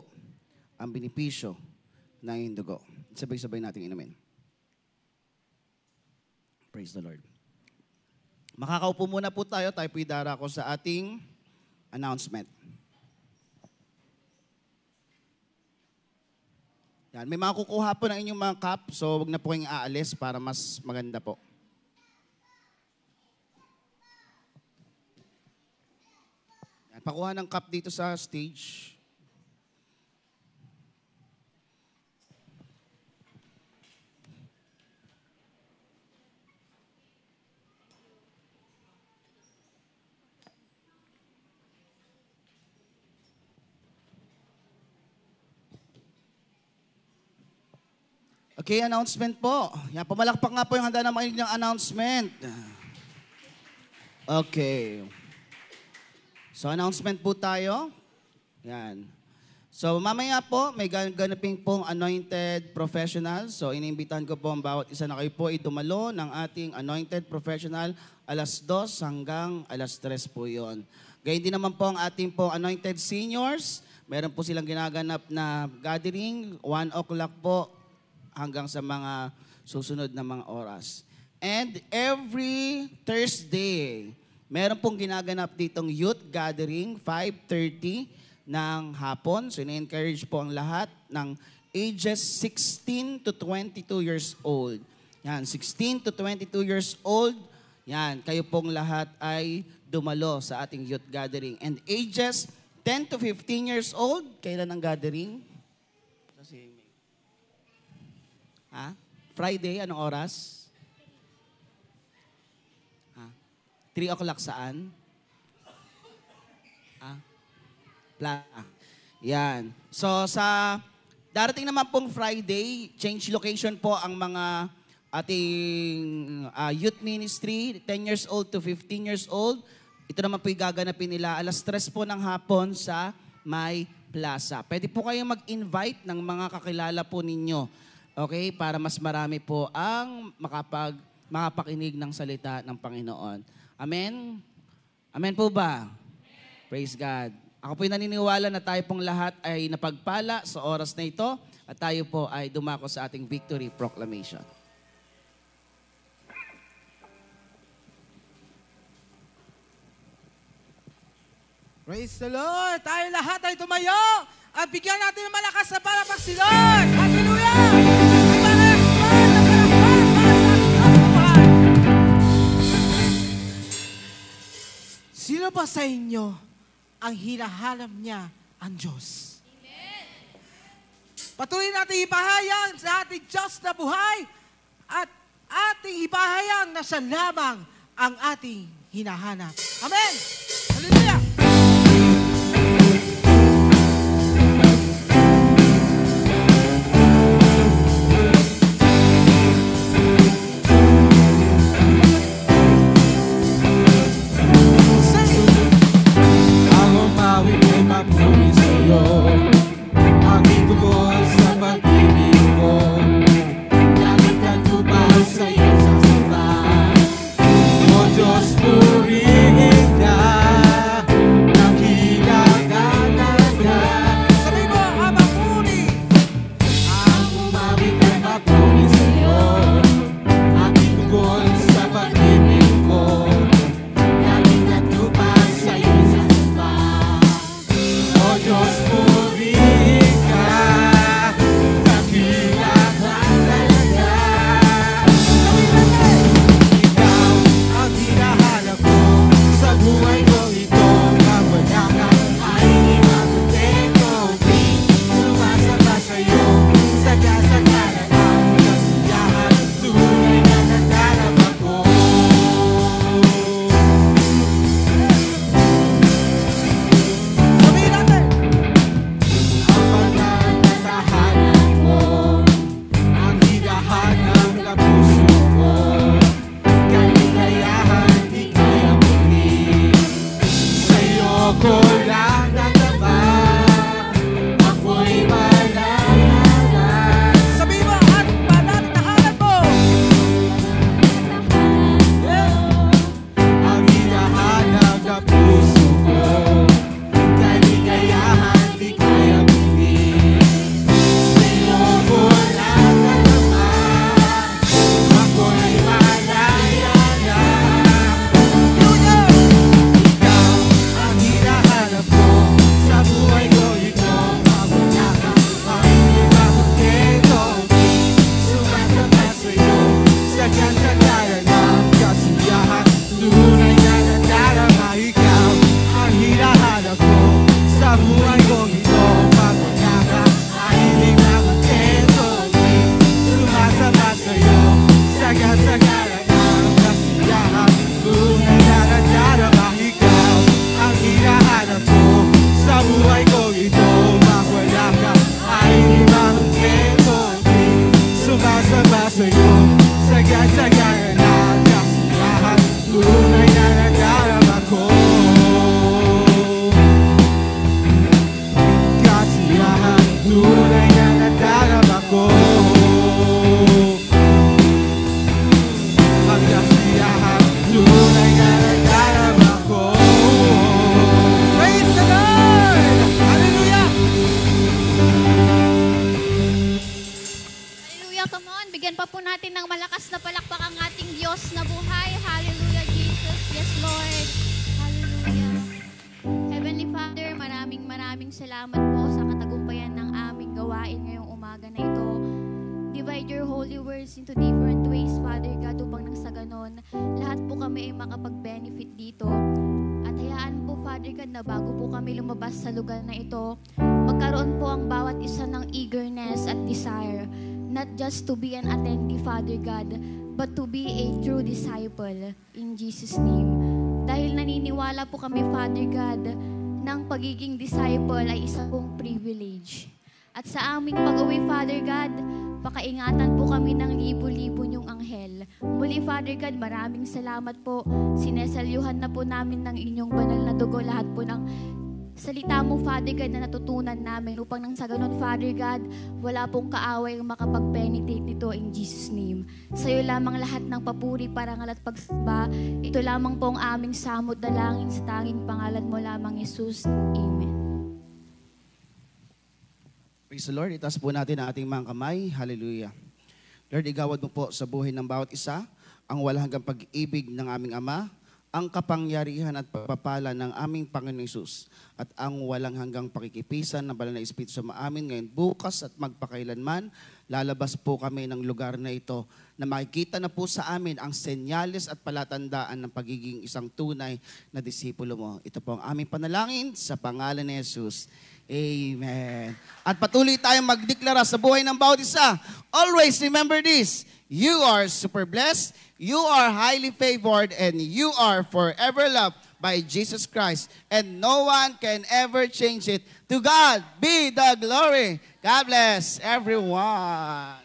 ang benepisyo ng iyong dugo. Sabay-sabay natin inumin. Praise the Lord. Makakaupo muna po tayo po'y darako sa ating announcement. Yan, may mga kukuha po ng inyong mga cup, so wag na po kayong aalis para mas maganda po. Yan, pakuha ng cup dito sa stage. Okay, announcement po. Yan, pumalakpak nga po yung handa na makinig ng announcement. Okay. So, announcement po tayo. Yan. So, mamaya po, may ganaping pong anointed professional. So, inimbitahan ko po ang bawat isa na kayo po idumalo ng ating anointed professional. 2:00 hanggang 3:00 po yon. Gayun din naman po ang ating po anointed seniors. Meron po silang ginaganap na gathering. 1 o'clock po hanggang sa mga susunod na mga oras. And every Thursday, meron pong ginaganap ditong youth gathering, 5:30 ng hapon. So, ina-encourage po ang lahat ng ages 16 to 22 years old. Yan, 16 to 22 years old. Yan, kayo pong lahat ay dumalo sa ating youth gathering. And ages 10 to 15 years old, kailan ang gathering? Friday, anong oras? 3 o'clock saan? Yan. So sa darating naman pong Friday, change location po ang mga ating youth ministry, 10 years old to 15 years old. Ito naman po yung gaganapin nila 3:00 po ng hapon sa May Plaza. Pwede po kayong mag-invite ng mga kakilala po ninyo. Okay? Para mas marami po ang makapakinig ng salita ng Panginoon. Amen? Amen po ba? Praise God. Ako po'y naniniwala na tayo pong lahat ay napagpala sa oras na ito at tayo po ay dumako sa ating victory proclamation. Praise the Lord! Tayo lahat ay tumayo at bigyan natin ng malakas na palakpak si Lord! Hallelujah! Sino ba sa inyo ang hinahanap niya ang Diyos? Amen. Patuloy natin ipahayag sa ating Diyos na buhay at ating ipahayag na siya lamang ang ating hinahanap. Amen! Hallelujah! Aking tugon sa pag-ibig mo, lalagyan ko ba sa iyong sasaran? O Diyos, purihin ka. salamat po sa katagumpayan ng aming gawain ngayong umaga na ito. Divide your holy words into different ways, Father God, upang nang sa ganon, lahat po kami ay makapag-benefit dito. At hayaan po, Father God, na bago po kami lumabas sa lugar na ito, magkaroon po ang bawat isa ng eagerness at desire, not just to be an attendee, Father God, but to be a true disciple. In Jesus' name. Dahil naniniwala po kami, Father God, ng pagiging disciple ay isa pong privilege. At sa aming pag-uwi, Father God, pakaingatan po kami ng libo-libo niyong anghel. Muli, Father God, maraming salamat po. Sinesalyuhan na po namin ng inyong banal na dugo lahat po ng salita mo, Father God, na natutunan namin upang nang sa ganun, Father God, wala pong kaaway ang makapag-penetrate nito in Jesus' name. Sa iyo lamang lahat ng papuri, parangal at pagsamba. Ito lamang po ang aming samot dalangin sa tanging pangalan mo lamang, Jesus. Amen. Praise the Lord. Itaas po natin ang ating mga kamay. Hallelujah. Lord, igawad mo po sa buhay ng bawat isa ang walang hanggang pag-ibig ng aming Ama, ang kapangyarihan at pagpapala ng aming Panginoong Hesus, at ang walang hanggang pakikipisan ng Banal na Espiritu sa amin ngayon, bukas at magpakailanman. Lalabas po kami ng lugar na ito na makikita na po sa amin ang senyales at palatandaan ng pagiging isang tunay na disipulo mo. Ito po ang aming panalangin sa pangalan ni Jesus. Amen. At patuloy tayong magdeklara sa buhay ng bawat isa. Always remember this. You are super blessed, you are highly favored, and you are forever loved by Jesus Christ. And no one can ever change it. To God be the glory. God bless everyone.